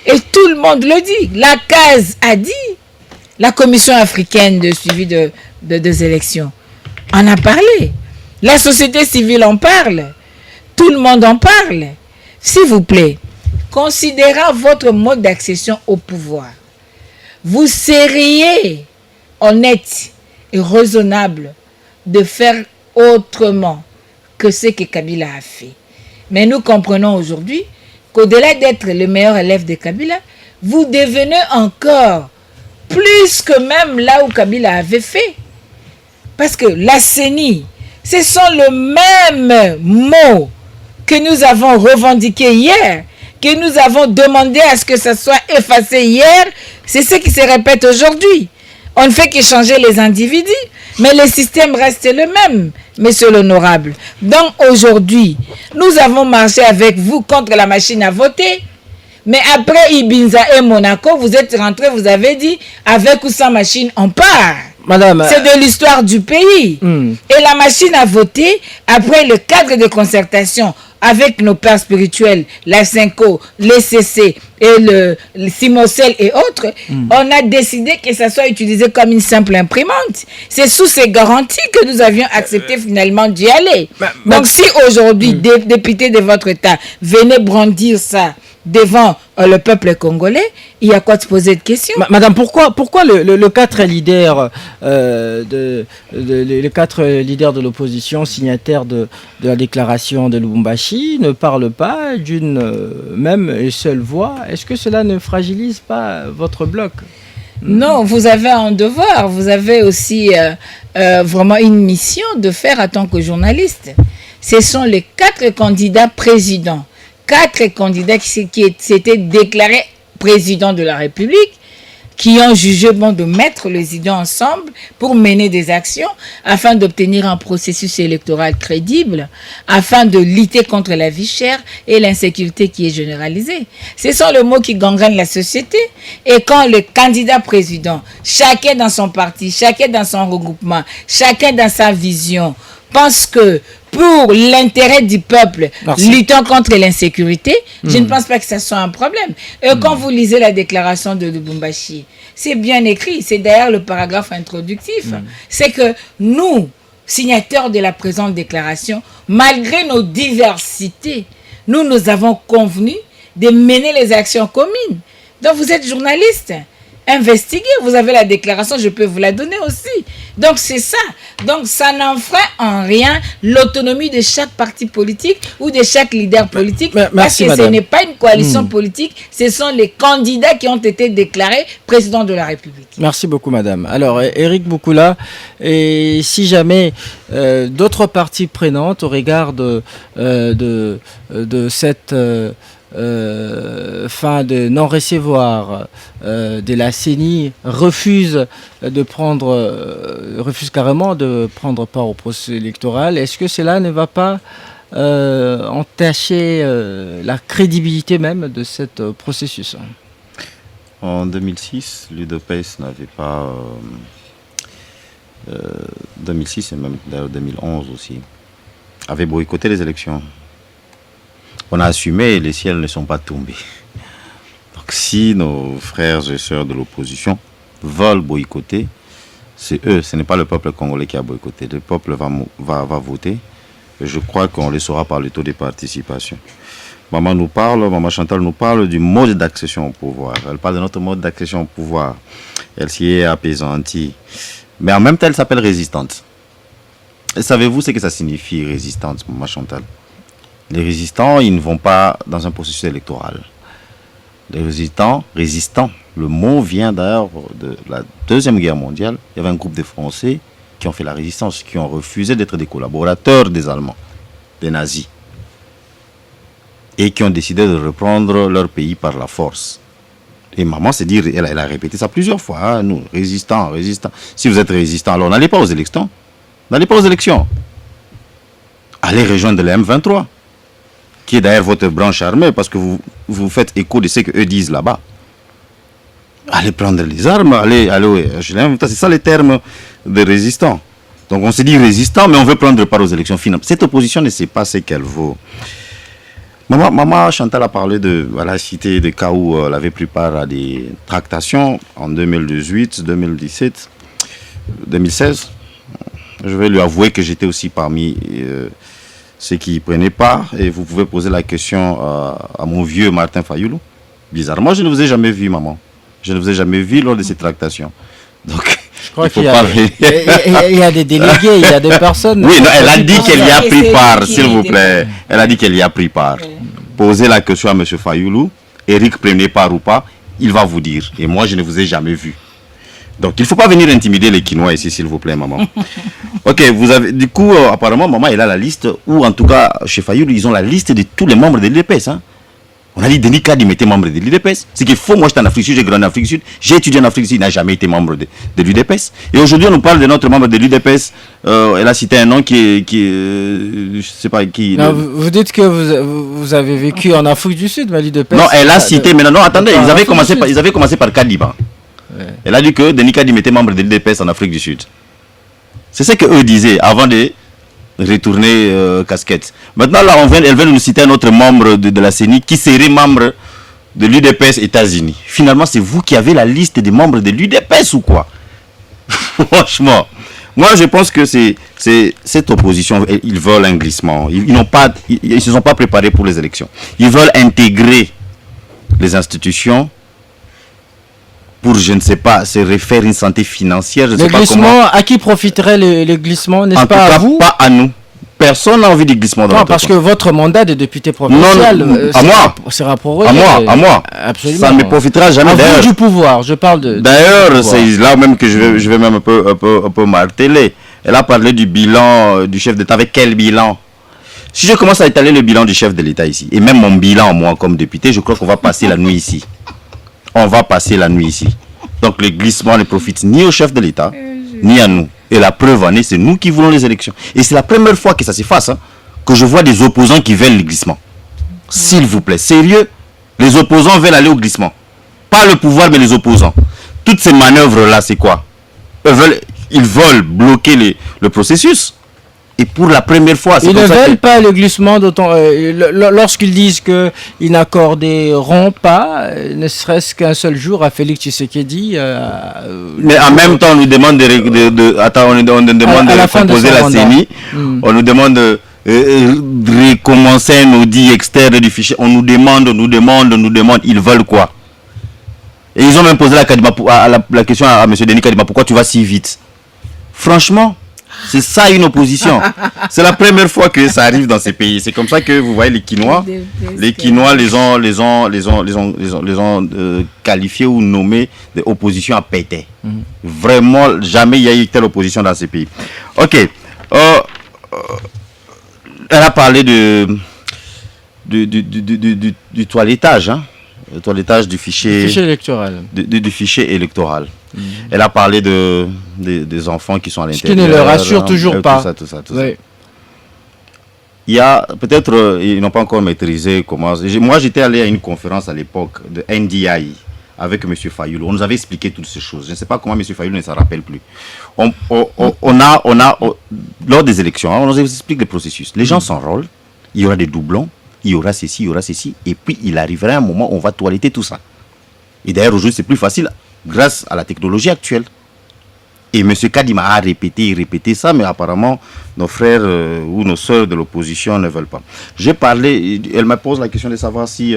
Et tout le monde le dit. La CAS a dit, la Commission africaine de suivi des élections en a parlé. La société civile en parle. Tout le monde en parle. S'il vous plaît, considérant votre mode d'accession au pouvoir, vous seriez honnête et raisonnable de faire autrement que ce que Kabila a fait. Mais nous comprenons aujourd'hui qu'au-delà d'être le meilleur élève de Kabila, vous devenez encore plus que même là où Kabila avait fait. Parce que la CENI, ce sont le même mot que nous avons revendiqué hier, que nous avons demandé à ce que ça soit effacé hier. C'est ce qui se répète aujourd'hui. On ne fait qu'échanger les individus, mais le système reste le même, monsieur l'honorable. Donc aujourd'hui, nous avons marché avec vous contre la machine à voter, mais après Ibinza et Monaco, vous êtes rentrés, vous avez dit, avec ou sans machine, on part. Madame, c'est de l'histoire du pays. Et la machine à voter, après le cadre de concertation avec nos pères spirituels, la Cinco, les CC et le Simocel et autres, on a décidé que ça soit utilisé comme une simple imprimante. C'est sous ces garanties que nous avions accepté finalement d'y aller. Donc si aujourd'hui, des députés de votre État venaient brandir ça devant le peuple congolais, il y a quoi de se poser de questions. Madame, pourquoi le 4 leaders les 4 leaders de l'opposition signataires de la déclaration de Lubumbashi ne parlent pas d'une même et seule voix? Est-ce que cela ne fragilise pas votre bloc? Non, vous avez un devoir, vous avez aussi vraiment une mission de faire en tant que journaliste. Ce sont les 4 candidats présidents. 4 candidats qui s'étaient déclarés présidents de la République, qui ont jugé bon de mettre les idées ensemble pour mener des actions afin d'obtenir un processus électoral crédible, afin de lutter contre la vie chère et l'insécurité qui est généralisée. Ce sont les mots qui gangrènent la société. Et quand le candidat président, chacun dans son parti, chacun dans son regroupement, chacun dans sa vision, pense que pour l'intérêt du peuple, luttant contre l'insécurité, je ne pense pas que ça soit un problème. Et quand vous lisez la déclaration de Lubumbashi, c'est bien écrit, c'est d'ailleurs le paragraphe introductif, c'est que nous, signataires de la présente déclaration, malgré nos diversités, nous avons convenu de mener les actions communes. Donc vous êtes journaliste, investiguez, vous avez la déclaration, je peux vous la donner aussi. Donc c'est ça. Donc ça n'enfreint en rien l'autonomie de chaque parti politique ou de chaque leader politique. Parce que ce n'est pas une coalition politique, ce sont les candidats qui ont été déclarés présidents de la République. Merci beaucoup, madame. Alors, Éric Boukoula, et si jamais d'autres parties prenantes au regard de cette... fin de non-recevoir de la CENI refuse carrément de prendre part au processus électoral. Est-ce que cela ne va pas entacher la crédibilité même de ce processus? En 2006, l'UDPS n'avait pas... 2006 et même d'ailleurs 2011 aussi, avait boycotté les élections. On a assumé et les ciels ne sont pas tombés. Donc si nos frères et sœurs de l'opposition veulent boycotter, c'est eux, ce n'est pas le peuple congolais qui a boycotté. Le peuple va voter et je crois qu'on le saura par le taux de participation. Maman Chantal nous parle du mode d'accession au pouvoir. Elle parle de notre mode d'accession au pouvoir. Elle s'y est apaisantie. Mais en même temps, elle s'appelle résistante. Et savez-vous ce que ça signifie résistante, Maman Chantal? Les résistants, ils ne vont pas dans un processus électoral. Les résistants, le mot vient d'ailleurs de la Deuxième Guerre mondiale. Il y avait un groupe de Français qui ont fait la résistance, qui ont refusé d'être des collaborateurs des Allemands, des nazis, et qui ont décidé de reprendre leur pays par la force. Et maman s'est dit, elle a répété ça plusieurs fois, hein, nous, résistants. Si vous êtes résistants, alors n'allez pas aux élections. Allez rejoindre les M23. Qui est d'ailleurs votre branche armée, parce que vous faites écho de ce qu'eux disent là-bas. Allez prendre les armes, allez c'est ça les termes de résistants. Donc on se dit résistant, mais on veut prendre part aux élections finales. Cette opposition ne sait pas ce qu'elle vaut. Maman Chantal a parlé elle a cité des cas où elle avait pris part à des tractations en 2018, 2017, 2016. Je vais lui avouer que j'étais aussi parmi... ceux qui y prenaient part, et vous pouvez poser la question à mon vieux Martin Fayoulou. Bizarrement, je ne vous ai jamais vu, maman. Je ne vous ai jamais vu lors de ces tractations. Donc, je crois qu'il y a des délégués, il y a des personnes... Oui, non, elle a dit qu'elle y a pris part, s'il vous plaît. Elle a dit qu'elle y a pris part. Posez la question à M. Fayoulou. Éric prenait part ou pas, il va vous dire. Et moi, je ne vous ai jamais vu. Donc, il ne faut pas venir intimider les Quinois ici, s'il vous plaît, maman. Ok, vous avez, du coup, apparemment, maman, elle a la liste, ou en tout cas, chez Fayoul, ils ont la liste de tous les membres de l'UDPS. Hein. On a dit Denis Kadi était membre de l'UDPS. C'est qu'il faut, moi, j'étais en Afrique du Sud, j'ai grandi en Afrique du Sud, j'ai étudié en Afrique du Sud, il n'a jamais été membre de l'UDPS. Et aujourd'hui, on nous parle de notre membre de l'UDPS. Elle a cité un nom qui je sais pas qui. Non, vous dites que vous avez vécu en Afrique du Sud, mais l'UDPS. Non, elle a cité, mais non, attendez, ils avaient commencé par Kadiba. Ouais. Elle a dit que Denis Kadi était membre de l'UDPS en Afrique du Sud. C'est ce qu'eux disaient avant de retourner casquette. Maintenant, là, elle vient de nous citer un autre membre de la CENI qui serait membre de l'UDPS États-Unis. Finalement, c'est vous qui avez la liste des membres de l'UDPS ou quoi? Franchement, moi, je pense que c'est cette opposition, ils veulent un glissement. Ils ne se sont pas préparés pour les élections. Ils veulent intégrer les institutions pour, je ne sais pas, se refaire une santé financière. Le glissement, à qui profiterait le glissement, n'est-ce pas à vous? Pas à nous. Personne n'a envie du glissement. Non, parce que votre mandat de député provincial, à moi, sera prorogé. À moi. Absolument. Ça ne me profitera jamais. À vous du pouvoir, je parle de. D'ailleurs, c'est là même que je vais même un peu marteler. Elle a parlé du bilan du chef d'État. Avec quel bilan? Si je commence à étaler le bilan du chef de l'État ici, et même mon bilan, moi, comme député, je crois qu'on va passer la nuit ici. On va passer la nuit ici. Donc le glissement ne profite ni au chef de l'État, ni à nous. Et la preuve en est, c'est nous qui voulons les élections. Et c'est la première fois que ça se fasse, hein, que je vois des opposants qui veulent le glissement. S'il vous plaît, sérieux, les opposants veulent aller au glissement. Pas le pouvoir, mais les opposants. Toutes ces manœuvres-là, c'est quoi? Ils veulent bloquer le processus. Et pour la première fois, ils ne veulent pas le glissement, lorsqu'ils disent qu'ils n'accorderont pas, ne serait-ce qu'un seul jour à Félix Tshisekedi. Mais en même temps, on nous demande de proposer la CENI. On nous demande de recommencer un audit externe du fichier. On nous demande. Ils veulent quoi? Et ils ont même posé la question à M. Denis Kadima, pourquoi tu vas si vite? Franchement, c'est ça une opposition. C'est la première fois que ça arrive dans ces pays. C'est comme ça que vous voyez les Quinois les ont qualifiés ou nommés d'opposition à péter. Vraiment, jamais il y a eu telle opposition dans ces pays. Ok. Elle a parlé du toilettage, hein. Le toilettage du fichier électoral. Du fichier électoral. Elle a parlé des enfants qui sont à l'intérieur. Ce qui ne leur assure toujours pas. Tout ça. Il y a peut-être, ils n'ont pas encore maîtrisé comment. Moi, j'étais allé à une conférence à l'époque de NDI avec M. Fayoul. On nous avait expliqué toutes ces choses. Je ne sais pas comment M. Fayoul ne s'en rappelle plus. Lors des élections, on nous explique le processus. Les gens s'enrôlent, il y aura des doublons, il y aura ceci, et puis il arrivera un moment où on va toiletter tout ça. Et d'ailleurs, aujourd'hui, c'est plus facile grâce à la technologie actuelle. Et M. Kadima a répété ça, mais apparemment, nos frères ou nos soeurs de l'opposition ne veulent pas. J'ai parlé, elle me pose la question de savoir si,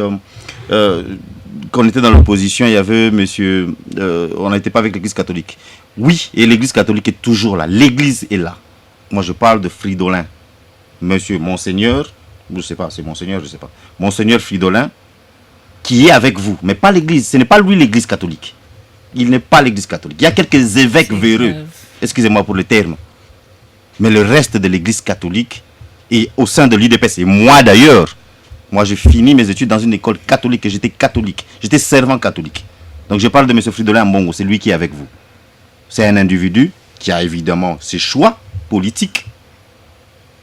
quand on était dans l'opposition, il y avait monsieur, on n'était pas avec l'église catholique. Oui, et l'église catholique est toujours là. L'église est là. Moi, je parle de Fridolin. Monsieur Monseigneur, je ne sais pas, c'est Monseigneur, je ne sais pas. Monseigneur Fridolin, qui est avec vous, mais pas l'église. Ce n'est pas lui l'église catholique. Il n'est pas l'église catholique. Il y a quelques évêques véreux, excusez-moi pour le terme. Mais le reste de l'église catholique est au sein de l'UDPS. Et moi d'ailleurs, moi j'ai fini mes études dans une école catholique et j'étais catholique. J'étais servant catholique. Donc je parle de M. Fridolin Mbongo, c'est lui qui est avec vous. C'est un individu qui a évidemment ses choix politiques.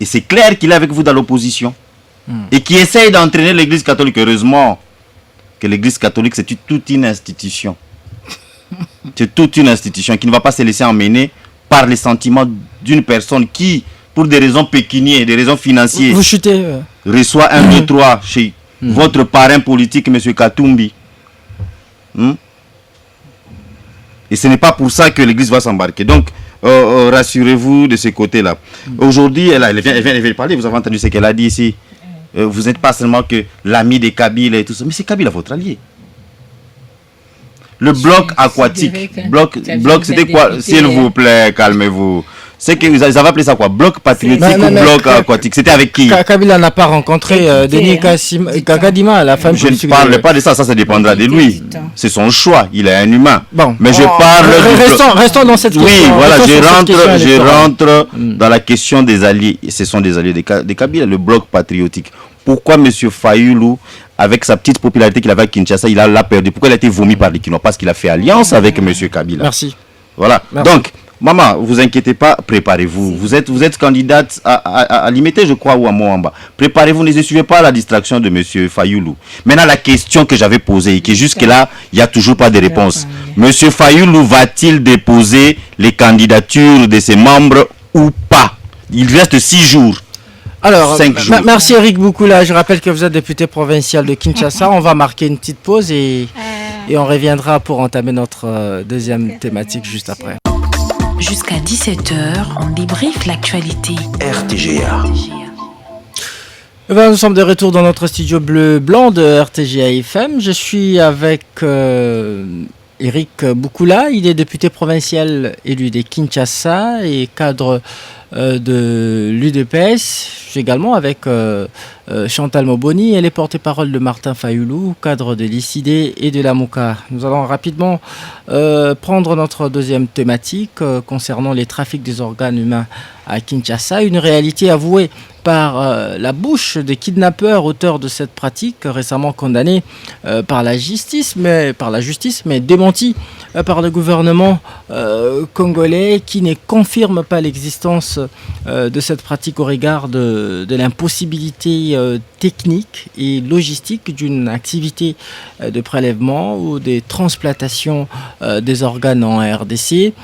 Et c'est clair qu'il est avec vous dans l'opposition. Et qui essaye d'entraîner l'église catholique. Heureusement que l'église catholique, c'est toute une institution. C'est toute une institution qui ne va pas se laisser emmener par les sentiments d'une personne qui, pour des raisons pécuniaires, des raisons financières, vous chutez, reçoit 1, 2, 3 chez votre parrain politique, M. Katumbi. Et ce n'est pas pour ça que l'église va s'embarquer. Donc, rassurez-vous de ce côté-là. Aujourd'hui, elle vient parler, vous avez entendu ce qu'elle a dit ici. Vous n'êtes pas seulement que l'ami des Kabyles et tout ça, mais c'est Kabila votre allié. Le bloc aquatique, bloc c'était quoi? S'il vous plaît, calmez-vous. C'est qu'ils avaient appelé ça quoi? Bloc patriotique ou bloc aquatique? C'était avec qui? Kabila n'a pas rencontré Denis Kakadima, la femme. Je ne parle pas de ça, ça dépendra de lui. C'est son choix, il est un humain. Bon, mais je parle... Restons dans cette question. Oui, voilà, je rentre dans la question des alliés. Ce sont des alliés de Kabila, le bloc patriotique. Pourquoi M. Fayoulou, avec sa petite popularité qu'il avait à Kinshasa, il l'a perdu? Pourquoi il a été vomi par les Kinois? Parce qu'il a fait alliance avec M. Kabila. Merci. Voilà. Merci. Donc, maman, vous inquiétez pas, préparez-vous. Vous êtes candidate à Limité, je crois, ou à Moamba. Préparez-vous, ne suivez pas la distraction de M. Fayoulou. Maintenant, la question que j'avais posée et qui jusque-là, il n'y a toujours pas de réponse. M. Fayoulou va-t-il déposer les candidatures de ses membres ou pas? Il reste 6 jours. Alors, merci Eric Boukoula. Je rappelle que vous êtes député provincial de Kinshasa. On va marquer une petite pause et on reviendra pour entamer notre deuxième thématique juste après. Jusqu'à 17h, on débriefe l'actualité. RTGA. Nous sommes de retour dans notre studio bleu-blanc de RTGA FM. Je suis avec Eric Boukoula. Il est député provincial élu de Kinshasa et cadre de l'UDPS. Je suis également avec Chantal Moboni. Elle est porte-parole de Martin Fayoulou, cadre de l'ICD et de la MOCA. Nous allons rapidement prendre notre deuxième thématique concernant les trafics des organes humains à Kinshasa. Une réalité avouée par la bouche des kidnappeurs auteurs de cette pratique, récemment condamnée par la justice, mais démentie par le gouvernement congolais qui ne confirme pas l'existence de cette pratique au regard de l'impossibilité technique et logistique d'une activité de prélèvement ou des transplantations des organes en RDC.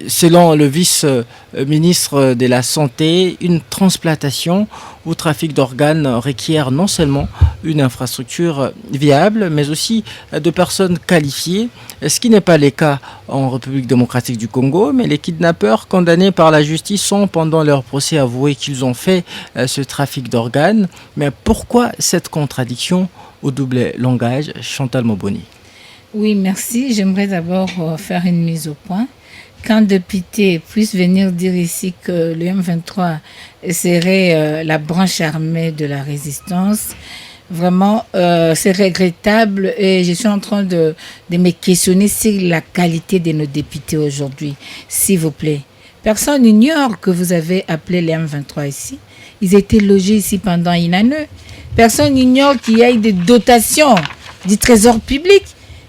Selon le vice-ministre de la Santé, une transplantation ou trafic d'organes requiert non seulement une infrastructure viable, mais aussi de personnes qualifiées, ce qui n'est pas le cas en République démocratique du Congo, mais les kidnappeurs condamnés par la justice ont, pendant leur procès, avoué qu'ils ont fait ce trafic d'organes. Mais pourquoi cette contradiction au double langage? Chantal Moboni. Oui, merci. J'aimerais d'abord faire une mise au point. Qu'un député puisse venir dire ici que le M23 serait la branche armée de la résistance, vraiment, c'est regrettable et je suis en train de me questionner sur la qualité de nos députés aujourd'hui. S'il vous plaît, personne n'ignore que vous avez appelé les M23 ici. Ils étaient logés ici pendant une année. Personne n'ignore qu'il y a eu des dotations du trésor public.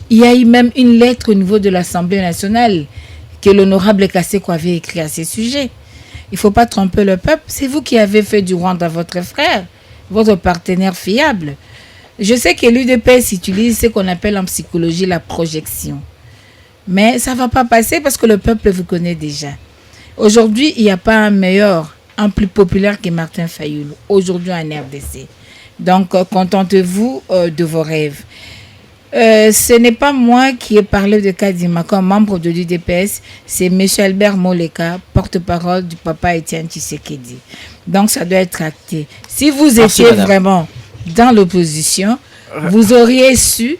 Il y a eu même une lettre au niveau de l'Assemblée nationale que l'honorable Kaseko avait écrit à ce sujet. Il ne faut pas tromper le peuple. C'est vous qui avez fait du Rwanda votre frère, votre partenaire fiable. Je sais que l'UDPS utilise ce qu'on appelle en psychologie la projection. Mais ça ne va pas passer parce que le peuple vous connaît déjà. Aujourd'hui, il n'y a pas un meilleur, un plus populaire que Martin Fayoulou. Aujourd'hui en RDC. Donc, contentez-vous de vos rêves. Ce n'est pas moi qui ai parlé de Kadima comme membre de l'UDPS, c'est M. Albert Moleka, porte-parole du papa Étienne Tshisekedi. Donc ça doit être acté. Si vous étiez vraiment dans l'opposition, vous auriez su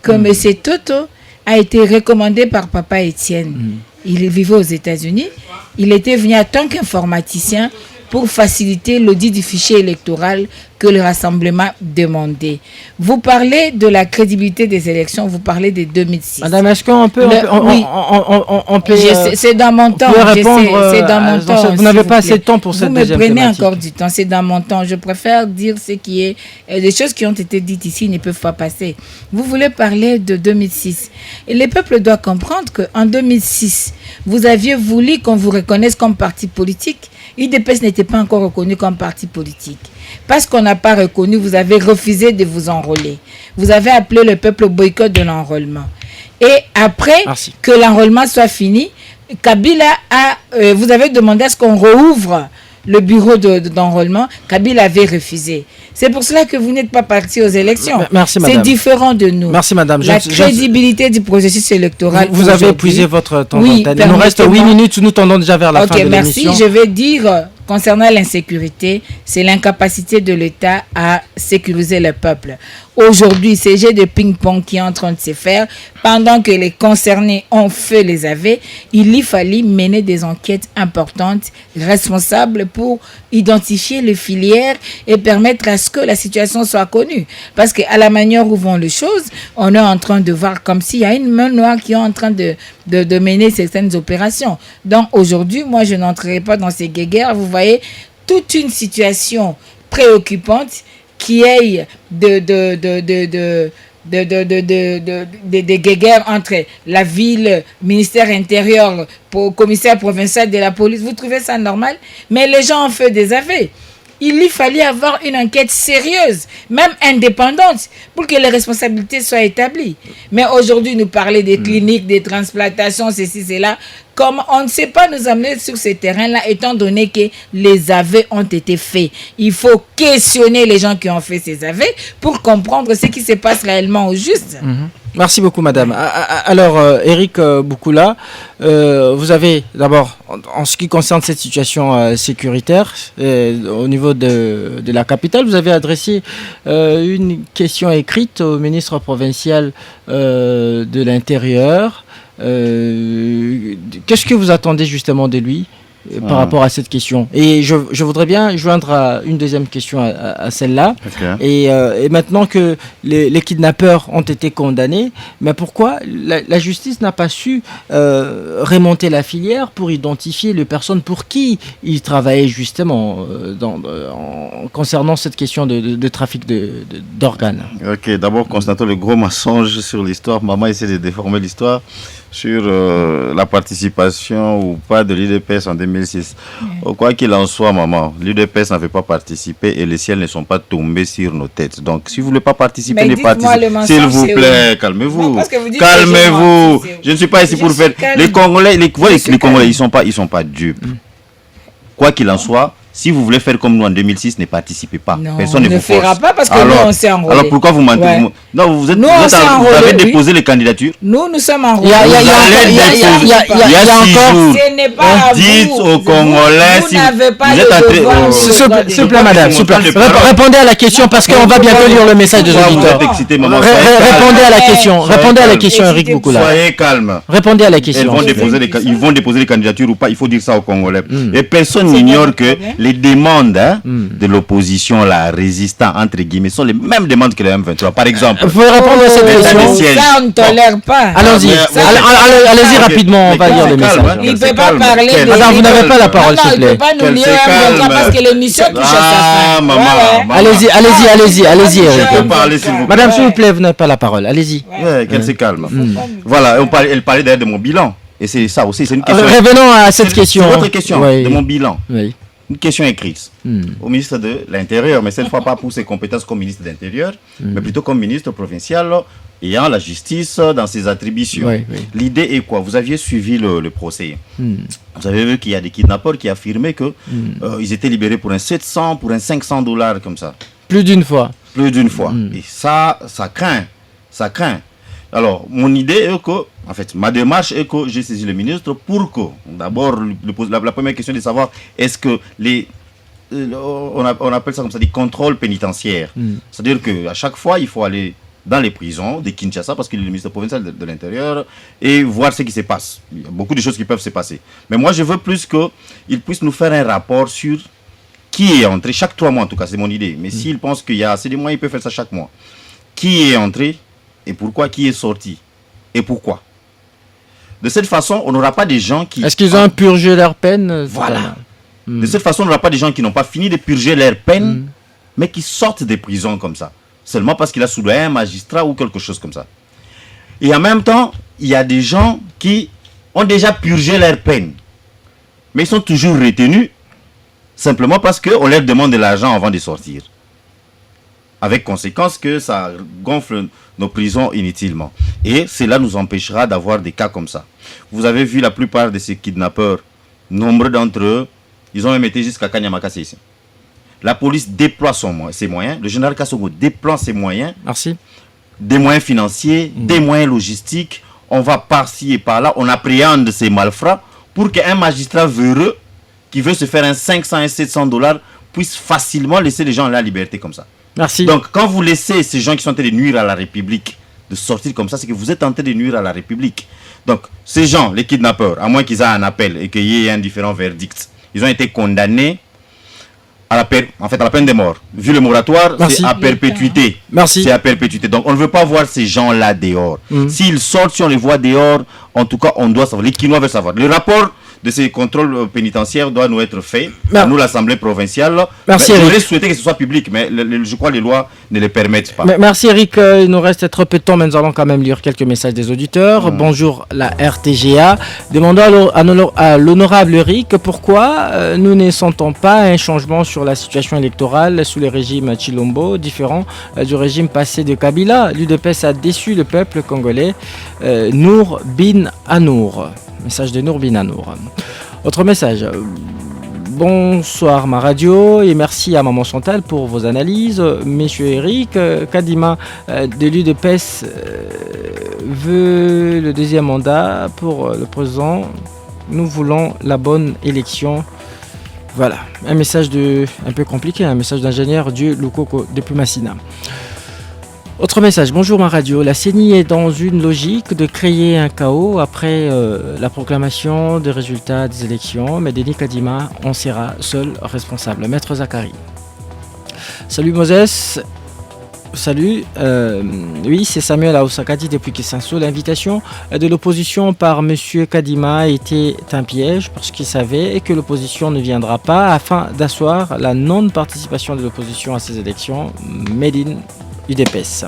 que M. Toto a été recommandé par papa Étienne. Il vivait aux États-Unis. Il était venu en tant qu'informaticien pour faciliter l'audit du fichier électoral que le rassemblement demandait. Vous parlez de la crédibilité des élections, vous parlez de 2006. Madame, est-ce qu'on peut... on peut c'est dans mon temps. C'est dans mon temps. Vous n'avez pas assez de temps pour cette deuxième thématique. Vous me prenez encore du temps, c'est dans mon temps. Je préfère dire ce qui est... Les choses qui ont été dites ici ne peuvent pas passer. Vous voulez parler de 2006. Et le peuple doit comprendre qu'en 2006, vous aviez voulu qu'on vous reconnaisse comme parti politique. UDPS n'était pas encore reconnu comme parti politique. Parce qu'on n'a pas reconnu, vous avez refusé de vous enrôler. Vous avez appelé le peuple au boycott de l'enrôlement. Et après que l'enrôlement soit fini, Kabila vous avez demandé à ce qu'on rouvre le bureau d'enrôlement. Kabila avait refusé. C'est pour cela que vous n'êtes pas parti aux élections. Merci, madame. C'est différent de nous. Merci, madame. La crédibilité du processus électoral. Vous avez épuisé votre temps d'antenne. Il nous reste 8 minutes. Nous tendons déjà vers la fin de l'émission. Merci. Je vais dire, concernant l'insécurité, c'est l'incapacité de l'État à sécuriser le peuple. aujourd'hui, ces jeux de ping-pong qui est en train de se faire, pendant que les concernés ont fait les aveux, il y fallait mener des enquêtes importantes, responsables pour identifier les filières et permettre à ce que la situation soit connue. Parce qu'à la manière où vont les choses, on est en train de voir comme s'il y a une main noire qui est en train de mener certaines opérations. Donc aujourd'hui, moi, je n'entrerai pas dans ces guéguerres. Vous voyez, toute une situation préoccupante qui est des guéguerres entre la ville, ministère intérieur, commissaire provincial de la police. Vous trouvez ça normal? Mais les gens ont fait des aveux. Il lui fallait avoir une enquête sérieuse, même indépendante, pour que les responsabilités soient établies. Mais aujourd'hui, nous parler des cliniques, des transplantations, ceci, cela, comme on ne sait pas nous amener sur ces terrains-là, étant donné que les aveux ont été faits. Il faut questionner les gens qui ont fait ces aveux pour comprendre ce qui se passe réellement au juste. Merci beaucoup, madame. Alors, Eric Boukoula, vous avez d'abord, en ce qui concerne cette situation sécuritaire, au niveau de la capitale, vous avez adressé une question écrite au ministre provincial de l'Intérieur. Qu'est-ce que vous attendez justement de lui par rapport à cette question? Et je voudrais bien joindre à une deuxième question à celle-là. Okay. Et maintenant que les kidnappeurs ont été condamnés, mais pourquoi la justice n'a pas su remonter la filière pour identifier les personnes pour qui ils travaillaient justement concernant cette question de trafic d'organes? Ok, d'abord constatons le gros mensonge sur l'histoire. Maman essaie de déformer l'histoire sur la participation ou pas de l'UDPS en 2006. Quoi qu'il en soit, maman, l'UDPS n'avait pas participé et les ciels ne sont pas tombés sur nos têtes. Donc, si vous ne voulez pas participer, ne participez pas. S'il vous plaît, calmez-vous. Calmez-vous. Je ne suis pas ici pour faire... Les Congolais, les Congolais, ils sont pas dupes. Quoi qu'il en soit, si vous voulez faire comme nous en 2006, ne participez pas. Non, personne ne vous fera pas parce que nous, on s'est enrôlés. Alors pourquoi vous mentez? Non, vous avez déposé les candidatures. Nous sommes enrôlés. Il y a encore... Ce n'est pas à vous. Dites aux Congolais vous n'avez pas le devoir. S'il vous plaît, madame. Répondez à la question parce qu'on va bientôt lire le message des auditeurs. Répondez à la question. Répondez à la question, Eric Boukoula. Soyez calme. Répondez à la question. Ils vont déposer les candidatures ou pas. Il faut dire ça aux Congolais. Et personne n'ignore que les demandes de l'opposition, la résistants, entre guillemets, sont les mêmes demandes que les M23. Par exemple, vous pouvez répondre à cette question. Ça, on ne tolère pas. Allons-y. Allez-y rapidement, on va lire le message. Il ne peut pas parler de... Madame, vous n'avez pas la parole, s'il vous plaît. Il ne peut pas nous lire M23 parce que l'émission touche à sa fin. Allez-y, Eric. Madame, s'il vous plaît, vous n'avez pas la parole. Allez-y. Qu'elle se calme. Voilà, elle parlait d'ailleurs de mon bilan. Et c'est ça aussi, c'est une question. Revenons à cette question. C'est votre question, de mon bilan. Oui. Une question écrite au ministre de l'Intérieur, mais cette fois pas pour ses compétences comme ministre de l'Intérieur, mais plutôt comme ministre provincial ayant la justice dans ses attributions. Oui. L'idée est quoi? Vous aviez suivi le procès. Vous avez vu qu'il y a des kidnappeurs qui affirmaient que ils étaient libérés pour un 700, pour un $500 comme ça. Plus d'une fois. Et ça craint. Ça craint. Alors, mon idée est que, en fait, ma démarche est que j'ai saisi le ministre pour que, d'abord, la première question est de savoir est-ce que on appelle ça comme ça des contrôles pénitentiaires. C'est-à-dire qu'à chaque fois, il faut aller dans les prisons de Kinshasa, parce qu'il est le ministre provincial de l'Intérieur, et voir ce qui se passe. Il y a beaucoup de choses qui peuvent se passer. Mais moi, je veux plus qu'il puisse nous faire un rapport sur qui est entré, chaque 3 mois en tout cas, c'est mon idée. Mais s'il pense qu'il y a assez de mois, il peut faire ça chaque mois. Qui est entré et pourquoi, qui est sorti et pourquoi. De cette façon, on n'aura pas des gens qui... Est-ce qu'ils ont purgé leur peine? Voilà. De cette façon, on n'aura pas des gens qui n'ont pas fini de purger leur peine, mais qui sortent des prisons comme ça. Seulement parce qu'il a soudoyé un magistrat ou quelque chose comme ça. Et en même temps, il y a des gens qui ont déjà purgé leur peine, mais ils sont toujours retenus simplement parce qu'on leur demande de l'argent avant de sortir. Avec conséquence que ça gonfle nos prisons inutilement. Et cela nous empêchera d'avoir des cas comme ça. Vous avez vu la plupart de ces kidnappeurs, nombreux d'entre eux, ils ont même été jusqu'à Kanyamakasi ici. La police déploie ses moyens, le général Kassongo déploie ses moyens. Merci. Des moyens financiers, des moyens logistiques. On va par-ci et par-là, on appréhende ces malfrats pour qu'un magistrat véreux qui veut se faire un $500 et $700 puisse facilement laisser les gens à la liberté comme ça. Merci. Donc, quand vous laissez ces gens qui sont en train de nuire à la République de sortir comme ça, c'est que vous êtes en train de nuire à la République. Donc, ces gens, les kidnappeurs, à moins qu'ils aient un appel et qu'il y ait un différent verdict, ils ont été condamnés à la peine de mort. Vu le moratoire, c'est à perpétuité. Merci. C'est à perpétuité. Donc, on ne veut pas voir ces gens-là dehors. S'ils sortent, si on les voit dehors, en tout cas, on doit savoir. Les Quinois veulent savoir. Le rapport de ces contrôles pénitentiaires doit nous être fait à nous, l'Assemblée provinciale. Merci, Eric. J'aurais souhaité que ce soit public, mais je crois que les lois ne le permettent pas. Merci Eric, il nous reste trop peu de temps, mais nous allons quand même lire quelques messages des auditeurs. Bonjour la RTGA. Demandons à l'honorable Eric pourquoi nous ne sentons pas un changement sur la situation électorale sous le régime Chilombo, différent du régime passé de Kabila. L'UDPS a déçu le peuple congolais. Nour Bin Anour. Message de Nour Bin Anour. Autre message. Bonsoir ma radio et merci à Maman Chantal pour vos analyses. Monsieur Eric, Kadima de l'UDPS veut le deuxième mandat pour le président. Nous voulons la bonne élection. Voilà, un message un peu compliqué, un message d'ingénieur Dieu Lukoko depuis Massina. Autre message, bonjour ma radio, la CENI est dans une logique de créer un chaos après la proclamation des résultats des élections, mais Denis Kadima en sera seul responsable. Maître Zachary. Salut Moses, salut, oui c'est Samuel Aosakadi depuis Kisanso. L'invitation de l'opposition par monsieur Kadima était un piège parce qu'il savait que l'opposition ne viendra pas afin d'asseoir la non-participation de l'opposition à ces élections. Made in UDPS.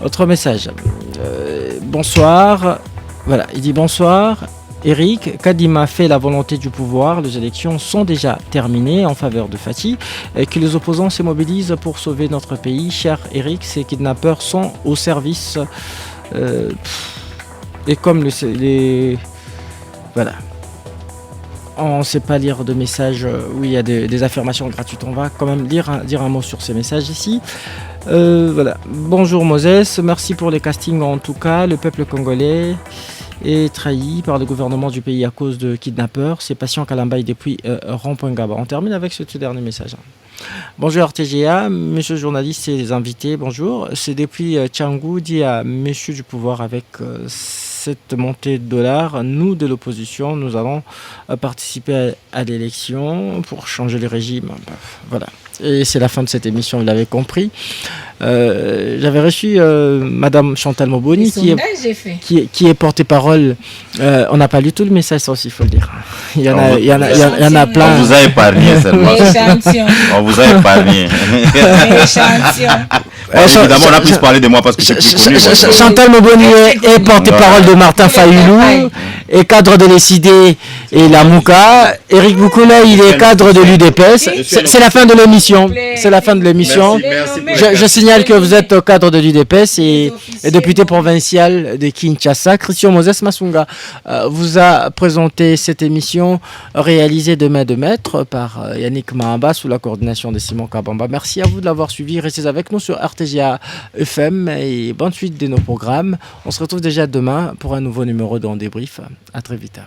Autre message. Bonsoir. Voilà, il dit bonsoir. Eric, Kadima fait la volonté du pouvoir. Les élections sont déjà terminées en faveur de Fati. Et que les opposants se mobilisent pour sauver notre pays. Cher Eric, ces kidnappeurs sont au service. Et comme les voilà. On ne sait pas lire de messages où il y a des affirmations gratuites. On va quand même dire un mot sur ces messages ici. Voilà. Bonjour Moses, merci pour les castings en tout cas. Le peuple congolais est trahi par le gouvernement du pays à cause de kidnappeurs. C'est Patient Kalambaye depuis Rond-Point Gaba. On termine avec ce tout dernier message. Bonjour RTGA, monsieur le journaliste et les invités, bonjour. C'est depuis Tchangou dit à monsieur du pouvoir avec cette montée de dollars, nous de l'opposition, nous allons participer à l'élection pour changer le régime. Voilà. Et c'est la fin de cette émission, vous l'avez compris. J'avais reçu Madame Chantal Moboni qui est porte-parole. On n'a pas lu tout le message, ça aussi, il faut le dire. Il y en a plein. On vous a épargné seulement. On vous a épargné. Évidemment, on a plus parlé de moi parce que j'ai plus connu. Chantal Moboni est porte-parole de Martin Fayoulou et cadre de l'ECD et la Mouka. Eric Boukoula, il est cadre de l'UDPS. C'est la fin de l'émission. C'est la fin de l'émission. Je signale que vous êtes au cadre de l'UDPS et député provincial de Kinshasa. Christian Moses Masunga vous a présenté cette émission réalisée de main de maître par Yannick Mahamba sous la coordination de Simon Kabamba. Merci à vous de l'avoir suivi. Restez avec nous sur RTGA FM et bonne suite de nos programmes. On se retrouve déjà demain pour un nouveau numéro de On Débrief. À très vite.